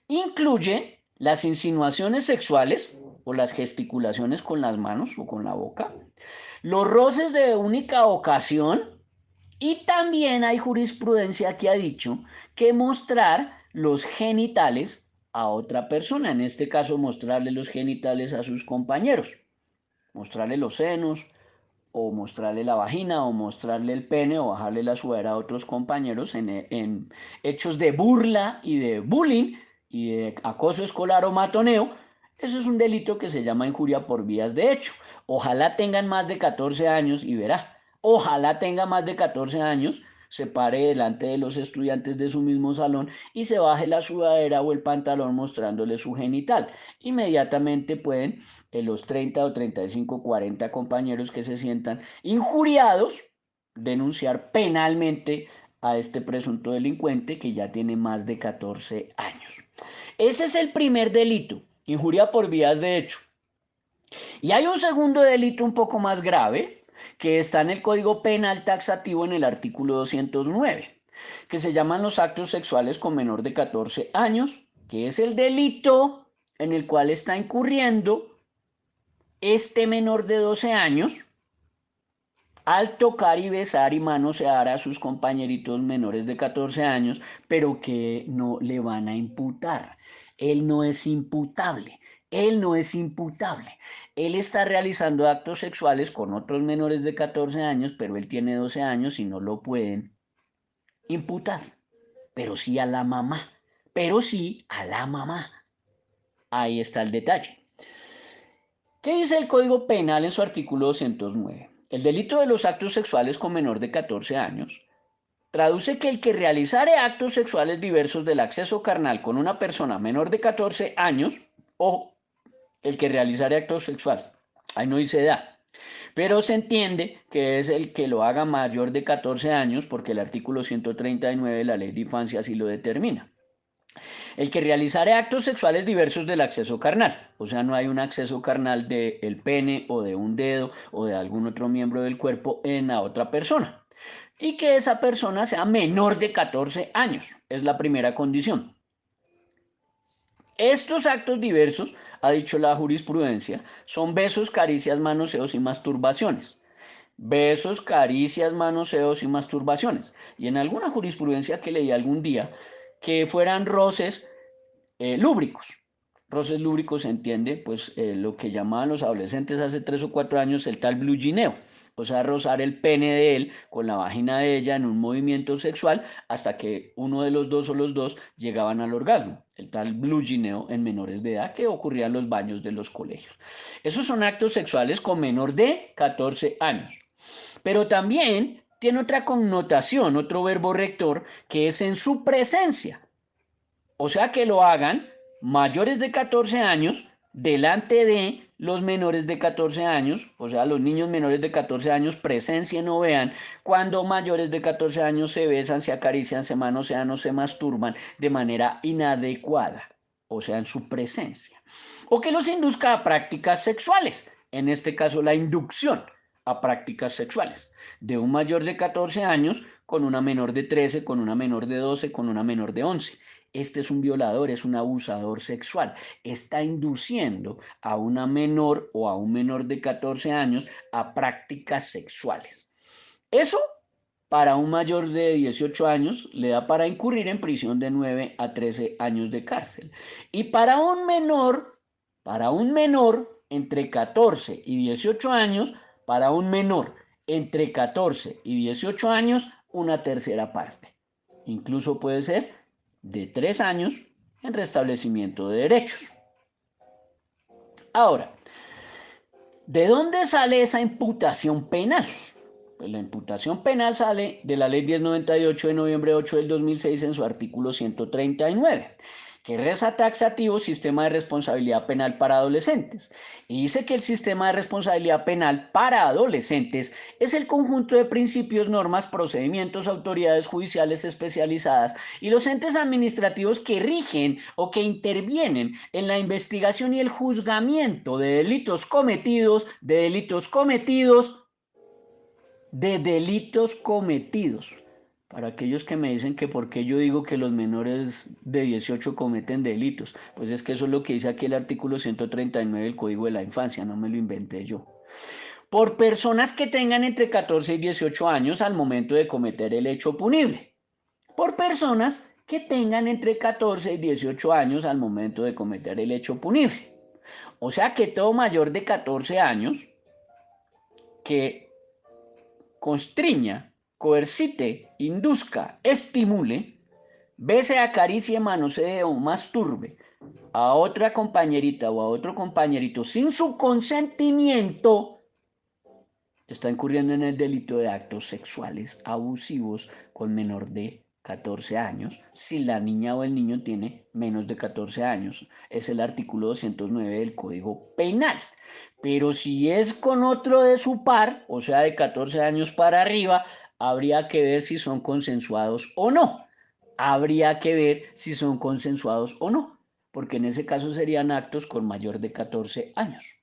incluye las insinuaciones sexuales o las gesticulaciones con las manos o con la boca, los roces de única ocasión y también hay jurisprudencia que ha dicho que mostrar los genitales a otra persona, en este caso mostrarle los genitales a sus compañeros, mostrarle los senos o mostrarle la vagina o mostrarle el pene o bajarle la sudadera a otros compañeros en hechos de burla y de bullying y de acoso escolar o matoneo, eso es un delito que se llama injuria por vías de hecho. Ojalá tengan más de 14 años y verá. Ojalá tenga más de 14 años, se pare delante de los estudiantes de su mismo salón y se baje la sudadera o el pantalón mostrándole su genital. Inmediatamente pueden los 30 o 35, 40 compañeros que se sientan injuriados denunciar penalmente a este presunto delincuente que ya tiene más de 14 años. Ese es el primer delito, injuria por vías de hecho. Y hay un segundo delito un poco más grave que está en el Código Penal taxativo en el artículo 209, que se llaman los actos sexuales con menor de 14 años, que es el delito en el cual está incurriendo este menor de 12 años al tocar y besar y manosear a sus compañeritos menores de 14 años, pero que no le van a imputar. Él no es imputable. Él no es imputable. Él está realizando actos sexuales con otros menores de 14 años, pero él tiene 12 años y no lo pueden imputar. Pero sí a la mamá. Pero sí a la mamá. Ahí está el detalle. ¿Qué dice el Código Penal en su artículo 209? El delito de los actos sexuales con menor de 14 años traduce que el que realizare actos sexuales diversos del acceso carnal con una persona menor de 14 años, o el que realizare actos sexuales, ahí no dice edad, pero se entiende que es el que lo haga mayor de 14 años porque el artículo 139 de la Ley de Infancia así lo determina. El que realizare actos sexuales diversos del acceso carnal, o sea, no hay un acceso carnal del pene o de un dedo o de algún otro miembro del cuerpo en la otra persona. Y que esa persona sea menor de 14 años, es la primera condición. Estos actos diversos, ha dicho la jurisprudencia, son besos, caricias, manoseos y masturbaciones. Besos, caricias, manoseos y masturbaciones. Y en alguna jurisprudencia que leí algún día, que fueran roces lúbricos. Roces lúbricos se entiende, pues lo que llamaban los adolescentes hace 3 o 4 años el tal blugineo, o sea, rozar el pene de él con la vagina de ella en un movimiento sexual hasta que uno de los dos o los dos llegaban al orgasmo, el tal blugineo en menores de edad que ocurría en los baños de los colegios. Esos son actos sexuales con menor de 14 años. Pero también tiene otra connotación, otro verbo rector, que es en su presencia. O sea, que lo hagan mayores de 14 años delante de los menores de 14 años, o sea, los niños menores de 14 años presencien o vean cuando mayores de 14 años se besan, se acarician, se manosean o se masturban de manera inadecuada, o sea, en su presencia. O que los induzca a prácticas sexuales, en este caso la inducción a prácticas sexuales de un mayor de 14 años con una menor de 13, con una menor de 12, con una menor de 11. Este es un violador, es un abusador sexual. Está induciendo a una menor o a un menor de 14 años a prácticas sexuales. Eso para un mayor de 18 años le da para incurrir en prisión de 9 a 13 años de cárcel. Y para un menor entre 14 y 18 años, para un menor entre 14 y 18 años, una tercera parte. Incluso puede ser de 3 años en restablecimiento de derechos. Ahora, ¿de dónde sale esa imputación penal? Pues la imputación penal sale de la Ley 1098 de noviembre 8 del 2006 en su artículo 139, que reza taxativo sistema de responsabilidad penal para adolescentes. Y dice que el sistema de responsabilidad penal para adolescentes es el conjunto de principios, normas, procedimientos, autoridades judiciales especializadas y los entes administrativos que rigen o que intervienen en la investigación y el juzgamiento de delitos cometidos. Para aquellos que me dicen que por qué yo digo que los menores de 18 cometen delitos, pues es que eso es lo que dice aquí el artículo 139 del Código de la Infancia, no me lo inventé yo. Por personas que tengan entre 14 y 18 años al momento de cometer el hecho punible. Por personas que tengan entre 14 y 18 años al momento de cometer el hecho punible. O sea que todo mayor de 14 años que constriña, coercite, induzca, estimule, bese, acaricie, manosee o masturbe a otra compañerita o a otro compañerito sin su consentimiento, está incurriendo en el delito de actos sexuales abusivos con menor de 14 años, si la niña o el niño tiene menos de 14 años. Es el artículo 209 del Código Penal. Pero si es con otro de su par, o sea, de 14 años para arriba, habría que ver si son consensuados o no. Habría que ver si son consensuados o no, porque en ese caso serían actos con mayor de 14 años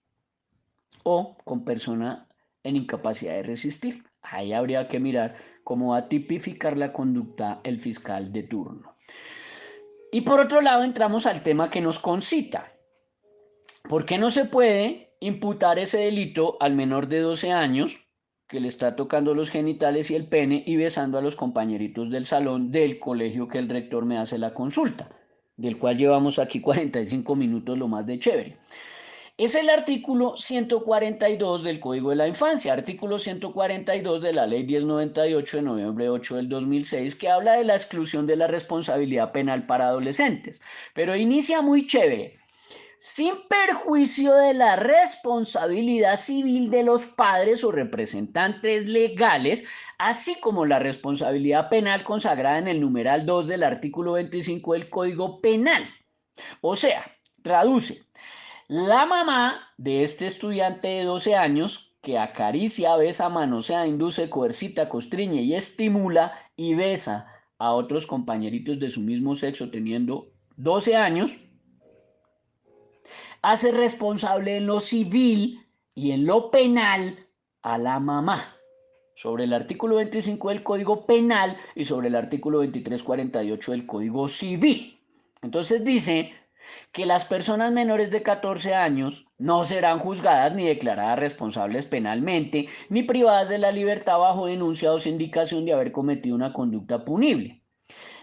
o con persona en incapacidad de resistir. Ahí habría que mirar cómo va a tipificar la conducta el fiscal de turno. Y por otro lado entramos al tema que nos concita. ¿Por qué no se puede imputar ese delito al menor de 12 años que le está tocando los genitales y el pene y besando a los compañeritos del salón del colegio que el rector me hace la consulta, del cual llevamos aquí 45 minutos lo más de chévere? Es el artículo 142 del Código de la Infancia, artículo 142 de la Ley 1098 de noviembre 8 del 2006, que habla de la exclusión de la responsabilidad penal para adolescentes. Pero inicia muy chévere. Sin perjuicio de la responsabilidad civil de los padres o representantes legales, así como la responsabilidad penal consagrada en el numeral 2 del artículo 25 del Código Penal. O sea, traduce, la mamá de este estudiante de 12 años que acaricia, besa, manosea, induce, coercita, constriñe y estimula y besa a otros compañeritos de su mismo sexo teniendo 12 años, hace responsable en lo civil y en lo penal a la mamá sobre el artículo 25 del Código Penal y sobre el artículo 2348 del Código Civil. Entonces dice que las personas menores de 14 años no serán juzgadas ni declaradas responsables penalmente, ni privadas de la libertad bajo denuncia o sindicación de haber cometido una conducta punible.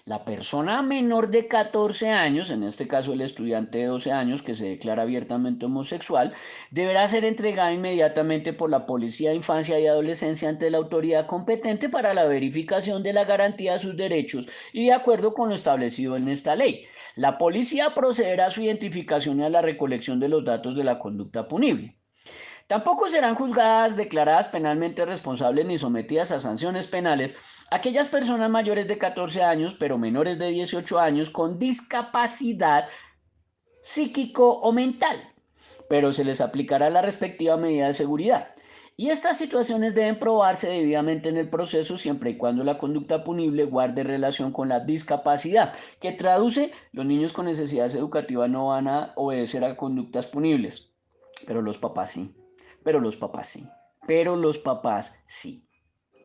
La persona menor de 14 años, en este caso el estudiante de 12 años que se declara abiertamente homosexual, deberá ser entregada inmediatamente por la Policía de Infancia y Adolescencia ante la autoridad competente para la verificación de la garantía de sus derechos y de acuerdo con lo establecido en esta ley. La policía procederá a su identificación y a la recolección de los datos de la conducta punible. Tampoco serán juzgadas, declaradas penalmente responsables ni sometidas a sanciones penales aquellas personas mayores de 14 años, pero menores de 18 años, con discapacidad psíquico o mental, pero se les aplicará la respectiva medida de seguridad. Y estas situaciones deben probarse debidamente en el proceso siempre y cuando la conducta punible guarde relación con la discapacidad, que traduce, los niños con necesidades educativas no van a obedecer a conductas punibles, pero los papás sí. Pero los papás sí. Pero los papás sí.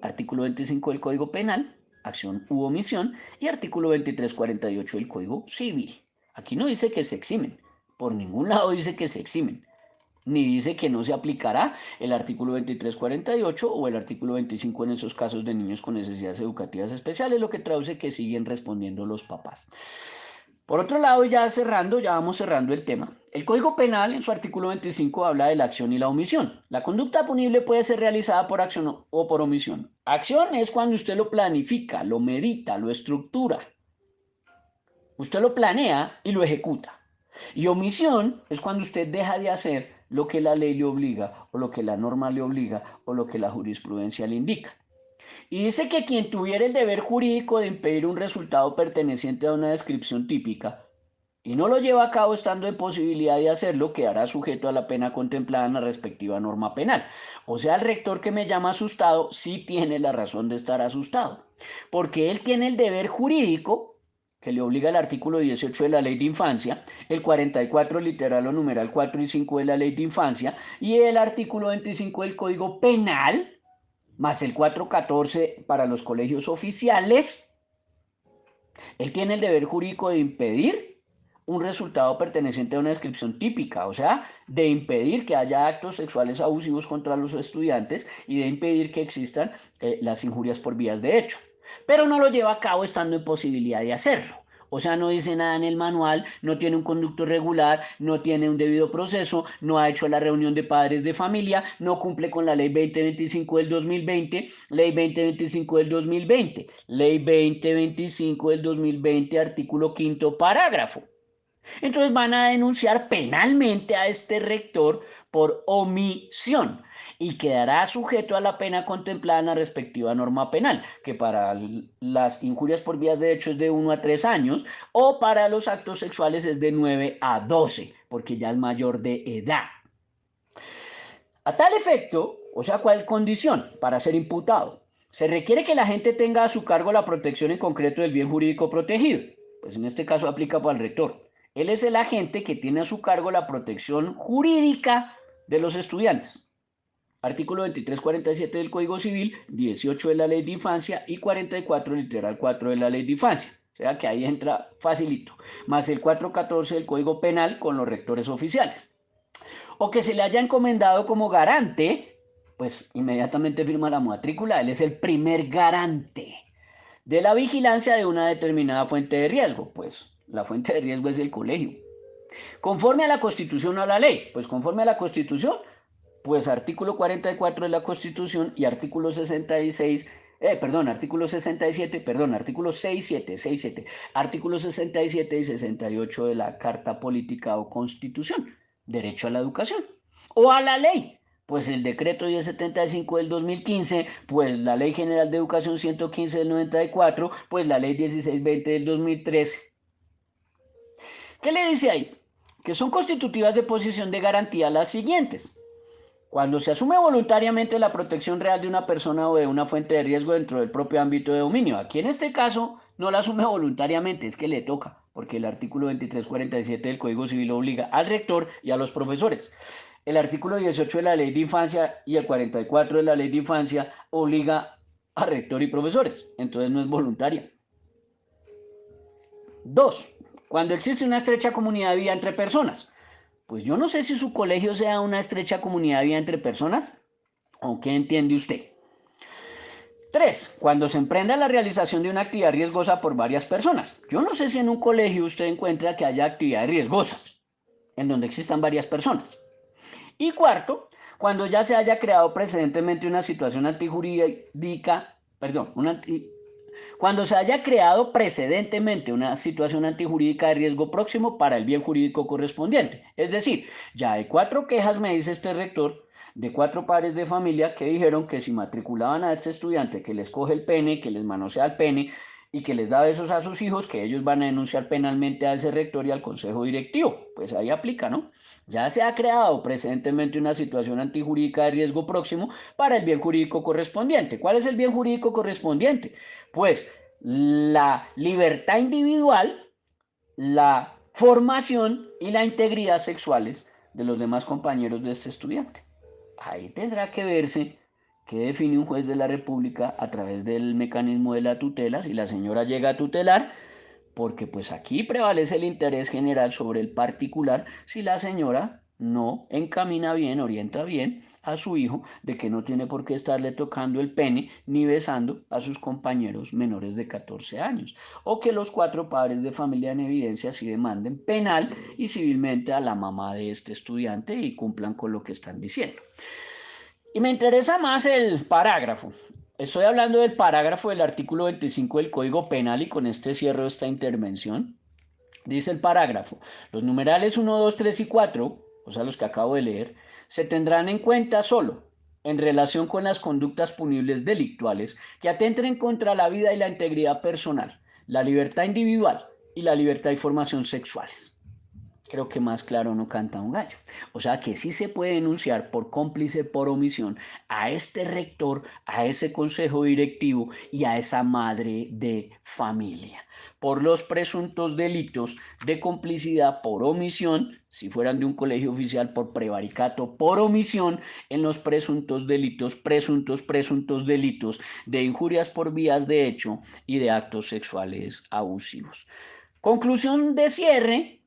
Artículo 25 del Código Penal, acción u omisión, y artículo 2348 del Código Civil. Aquí no dice que se eximen. Por ningún lado dice que se eximen. Ni dice que no se aplicará el artículo 2348 o el artículo 25 en esos casos de niños con necesidades educativas especiales, lo que traduce que siguen respondiendo los papás. Por otro lado, ya vamos cerrando el tema. El Código Penal en su artículo 25 habla de la acción y la omisión. La conducta punible puede ser realizada por acción o por omisión. Acción es cuando usted lo planifica, lo medita, lo estructura. Usted lo planea y lo ejecuta. Y omisión es cuando usted deja de hacer lo que la ley le obliga o lo que la norma le obliga o lo que la jurisprudencia le indica. Y dice que quien tuviera el deber jurídico de impedir un resultado perteneciente a una descripción típica y no lo lleva a cabo estando en posibilidad de hacerlo, quedará sujeto a la pena contemplada en la respectiva norma penal. O sea, el rector que me llama asustado sí tiene la razón de estar asustado, porque él tiene el deber jurídico que le obliga el artículo 18 de la Ley de Infancia, el 44 literal o numeral 4 y 5 de la Ley de Infancia y el artículo 25 del Código Penal, más el 414 para los colegios oficiales. Él tiene el deber jurídico de impedir un resultado perteneciente a una descripción típica, o sea, de impedir que haya actos sexuales abusivos contra los estudiantes y de impedir que existan las injurias por vías de hecho. Pero no lo lleva a cabo estando en posibilidad de hacerlo. O sea, no dice nada en el manual, no tiene un conducto regular, no tiene un debido proceso, no ha hecho la reunión de padres de familia, no cumple con la ley 2025 del 2020, ley 2025 del 2020, ley 2025 del 2020, artículo quinto, parágrafo. Entonces van a denunciar penalmente a este rector por omisión y quedará sujeto a la pena contemplada en la respectiva norma penal, que para las injurias por vías de hecho es de 1 a 3 años, o para los actos sexuales es de 9 a 12, porque ya es mayor de edad. A tal efecto, o sea, ¿cuál condición para ser imputado? Se requiere que la gente tenga a su cargo la protección en concreto del bien jurídico protegido. Pues en este caso aplica para el rector. Él es el agente que tiene a su cargo la protección jurídica de los estudiantes. Artículo 2347 del Código Civil, 18 de la Ley de Infancia y 44 literal 4 de la Ley de Infancia. O sea que ahí entra facilito. Más el 414 del Código Penal con los rectores oficiales. O que se le haya encomendado como garante, pues inmediatamente firma la matrícula. Él es el primer garante de la vigilancia de una determinada fuente de riesgo. Pues la fuente de riesgo es el colegio. Conforme a la Constitución o a la ley, pues conforme a la Constitución, pues artículo 44 de la Constitución y artículo 66, artículo 67, artículo 67, artículo 67 y 68 de la Carta Política o Constitución, derecho a la educación, o a la ley, pues el decreto 1075 del 2015, pues la Ley General de Educación 115 del 94, pues la Ley 1620 del 2013. ¿Qué le dice ahí? Que son constitutivas de posición de garantía las siguientes. Cuando se asume voluntariamente la protección real de una persona o de una fuente de riesgo dentro del propio ámbito de dominio. Aquí en este caso no la asume voluntariamente, es que le toca, porque el artículo 2347 del Código Civil obliga al rector y a los profesores. El artículo 18 de la Ley de Infancia y el 44 de la Ley de Infancia obliga a rector y profesores, entonces no es voluntaria. 2. Cuando existe una estrecha comunidad de vida entre personas. Pues yo no sé si su colegio sea una estrecha comunidad de vida entre personas, ¿o qué entiende usted? 3. Cuando se emprenda la realización de una actividad riesgosa por varias personas. Yo no sé si en un colegio usted encuentra que haya actividades riesgosas, en donde existan varias personas. Y cuarto, cuando ya se haya creado precedentemente una situación antijurídica, cuando se haya creado precedentemente una situación antijurídica de riesgo próximo para el bien jurídico correspondiente. Es decir, ya hay 4 quejas, me dice este rector, de 4 padres de familia que dijeron que si matriculaban a este estudiante que les coge el pene, que les manosea el pene y que les da besos a sus hijos, que ellos van a denunciar penalmente a ese rector y al consejo directivo. Pues ahí aplica, ¿no? Ya se ha creado precedentemente una situación antijurídica de riesgo próximo para el bien jurídico correspondiente. ¿Cuál es el bien jurídico correspondiente? Pues la libertad individual, la formación y la integridad sexuales de los demás compañeros de este estudiante. Ahí tendrá que verse qué define un juez de la República a través del mecanismo de la tutela, si la señora llega a tutelar, porque pues aquí prevalece el interés general sobre el particular si la señora no encamina bien, orienta bien a su hijo de que no tiene por qué estarle tocando el pene ni besando a sus compañeros menores de 14 años. O que los 4 padres de familia en evidencia sí demanden penal y civilmente a la mamá de este estudiante y cumplan con lo que están diciendo. Y me interesa más el parágrafo. Estoy hablando del parágrafo del artículo 25 del Código Penal y con este cierro esta intervención. Dice el parágrafo, los numerales 1, 2, 3 y 4, o sea, los que acabo de leer, se tendrán en cuenta solo en relación con las conductas punibles delictuales que atenten contra la vida y la integridad personal, la libertad individual y la libertad de información sexuales. Creo que más claro no canta un gallo. O sea que sí se puede denunciar por cómplice por omisión a este rector, a ese consejo directivo y a esa madre de familia por los presuntos delitos de complicidad por omisión, si fueran de un colegio oficial por prevaricato, por omisión en los presuntos delitos de injurias por vías de hecho y de actos sexuales abusivos. Conclusión de cierre,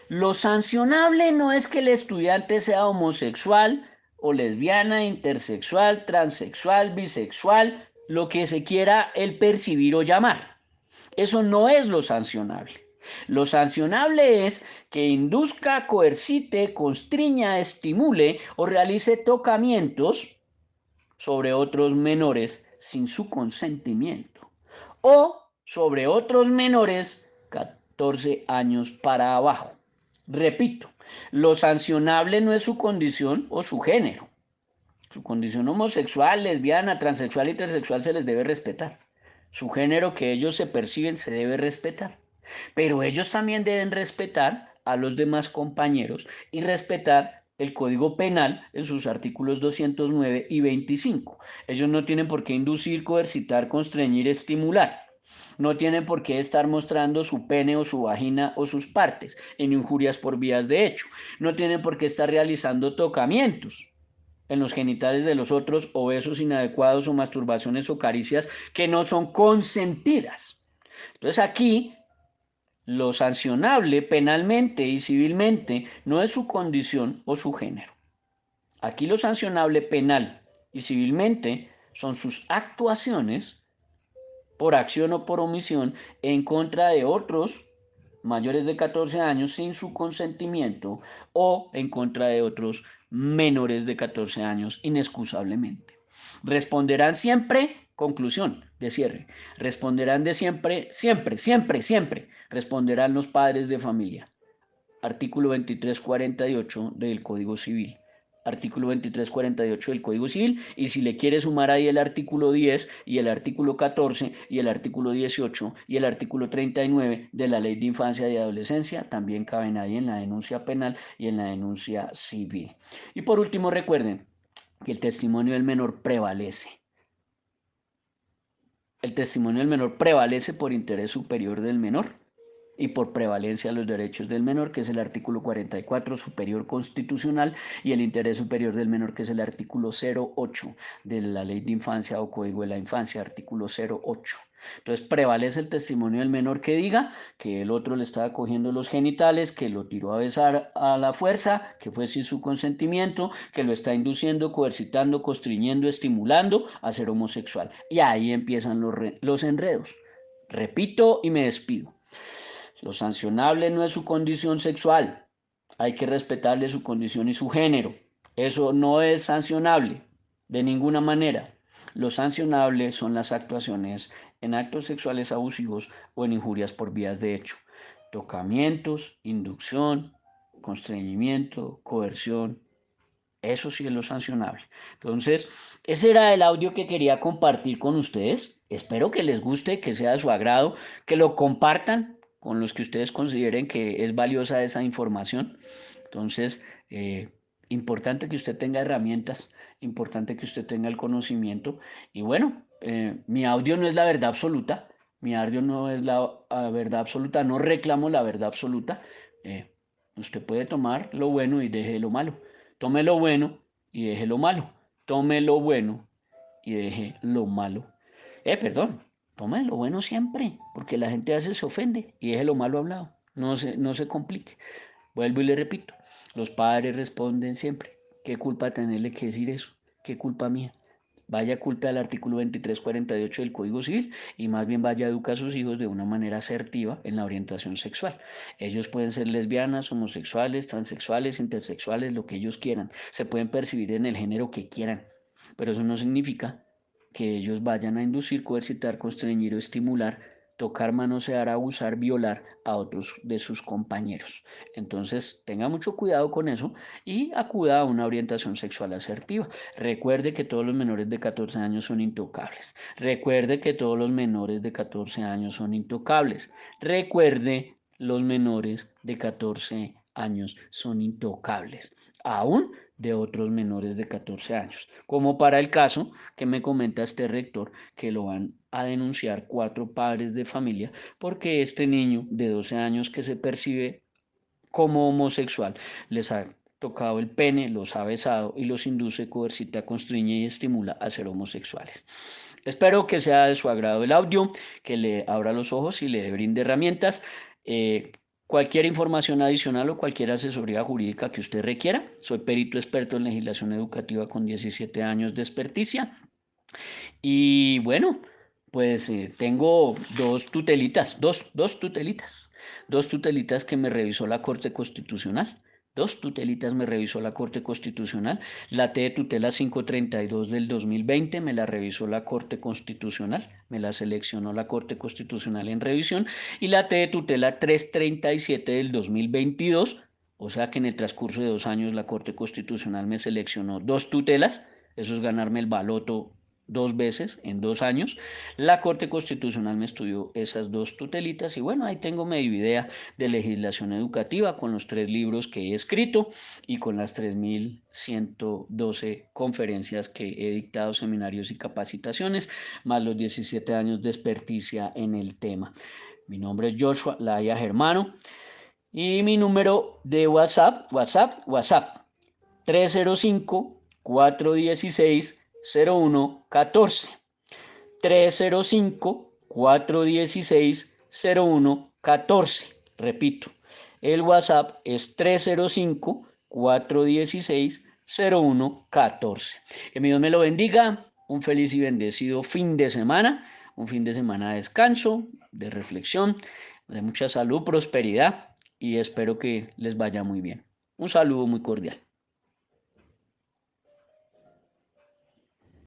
lo sancionable no es que el estudiante sea homosexual o lesbiana, intersexual, transexual, bisexual, lo que se quiera el percibir o llamar. Eso no es lo sancionable. Lo sancionable es que induzca, coercite, constriña, estimule o realice tocamientos sobre otros menores sin su consentimiento o sobre otros menores 14 años para abajo. Repito, lo sancionable no es su condición o su género. Su condición homosexual, lesbiana, transexual y intersexual se les debe respetar. Su género que ellos se perciben se debe respetar. Pero ellos también deben respetar a los demás compañeros y respetar el Código Penal en sus artículos 209 y 25. Ellos no tienen por qué inducir, coercitar, constreñir, estimular. No tienen por qué estar mostrando su pene o su vagina o sus partes en injurias por vías de hecho. No tienen por qué estar realizando tocamientos en los genitales de los otros, o besos inadecuados, o masturbaciones o caricias que no son consentidas. Entonces aquí lo sancionable penalmente y civilmente no es su condición o su género. Aquí lo sancionable penal y civilmente son sus actuaciones por acción o por omisión en contra de otros mayores de 14 años sin su consentimiento o en contra de otros menores de 14 años inexcusablemente. Responderán siempre, conclusión de cierre, responderán de siempre, siempre, siempre, siempre, responderán los padres de familia. Artículo 2348 del Código Civil. Artículo 2348 del Código Civil, y si le quiere sumar ahí el artículo 10 y el artículo 14 y el artículo 18 y el artículo 39 de la Ley de Infancia y Adolescencia, también caben ahí en la denuncia penal y en la denuncia civil. Y por último, recuerden que el testimonio del menor prevalece. El testimonio del menor prevalece por interés superior del menor y por prevalencia de los derechos del menor, que es el artículo 44 superior constitucional, y el interés superior del menor, que es el artículo 08 de la Ley de Infancia o Código de la Infancia, artículo 08. Entonces prevalece el testimonio del menor que diga que el otro le estaba cogiendo los genitales, que lo tiró a besar a la fuerza, que fue sin su consentimiento, que lo está induciendo, coercitando, constriñendo, estimulando a ser homosexual. Y ahí empiezan los enredos. Repito y me despido. Lo sancionable no es su condición sexual. Hay que respetarle su condición y su género. Eso no es sancionable de ninguna manera. Lo sancionable son las actuaciones en actos sexuales abusivos o en injurias por vías de hecho. Tocamientos, inducción, constreñimiento, coerción. Eso sí es lo sancionable. Entonces, ese era el audio que quería compartir con ustedes. Espero que les guste, que sea de su agrado, que lo compartan con los que ustedes consideren que es valiosa esa información. Entonces, importante que usted tenga herramientas, importante que usted tenga el conocimiento. Y bueno, mi audio no es la verdad absoluta, mi audio no es la verdad absoluta, no reclamo la verdad absoluta. Eh, Usted puede tomar lo bueno y deje lo malo. Tome lo bueno y deje lo malo. Tome lo bueno y deje lo malo. Perdón, tome lo bueno siempre, porque la gente a veces se ofende y deje lo malo hablado. No se complique. Vuelvo y le repito, los padres responden siempre. ¿Qué culpa tenerle que decir eso? ¿Qué culpa mía? Vaya culpa al artículo 2348 del Código Civil y más bien vaya a educar a sus hijos de una manera asertiva en la orientación sexual. Ellos pueden ser lesbianas, homosexuales, transexuales, intersexuales, lo que ellos quieran. Se pueden percibir en el género que quieran, pero eso no significa que ellos vayan a inducir, coercitar, constreñir o estimular, tocar, manosear, abusar, violar a otros de sus compañeros. Entonces, tenga mucho cuidado con eso y acuda a una orientación sexual asertiva. Recuerde que todos los menores de 14 años son intocables. Recuerde que todos los menores de 14 años son intocables. Recuerde, los menores de 14 años son intocables. Aún de otros menores de 14 años, como para el caso que me comenta este rector que lo van a denunciar 4 padres de familia porque este niño de 12 años que se percibe como homosexual les ha tocado el pene, los ha besado y los induce, coercita, constriñe y estimula a ser homosexuales. Espero que sea de su agrado el audio, que le abra los ojos y le brinde herramientas. Cualquier información adicional o cualquier asesoría jurídica que usted requiera. Soy perito experto en legislación educativa con 17 años de experticia. Y bueno, Pues tengo dos tutelitas que me revisó la Corte Constitucional. Dos tutelitas me revisó la Corte Constitucional. La T de tutela 532 del 2020 me la revisó la Corte Constitucional, me la seleccionó la Corte Constitucional en revisión. Y la T de tutela 337 del 2022, o sea que en el transcurso de 2 años la Corte Constitucional me seleccionó dos tutelas. Eso es ganarme el baloto 2 veces en 2 años. La Corte Constitucional me estudió esas dos tutelitas y bueno, ahí tengo medio idea de legislación educativa con los 3 libros que he escrito y con las 3112 conferencias que he dictado, seminarios y capacitaciones, más los 17 años de experticia en el tema. Mi nombre es Joshua Laya Germano y mi número de WhatsApp 305-416-0114. 305-416-0114. Repito, el WhatsApp es 305-416-0114. Que mi Dios me lo bendiga. Un feliz y bendecido fin de semana. Un fin de semana de descanso, de reflexión, de mucha salud, prosperidad y espero que les vaya muy bien. Un saludo muy cordial.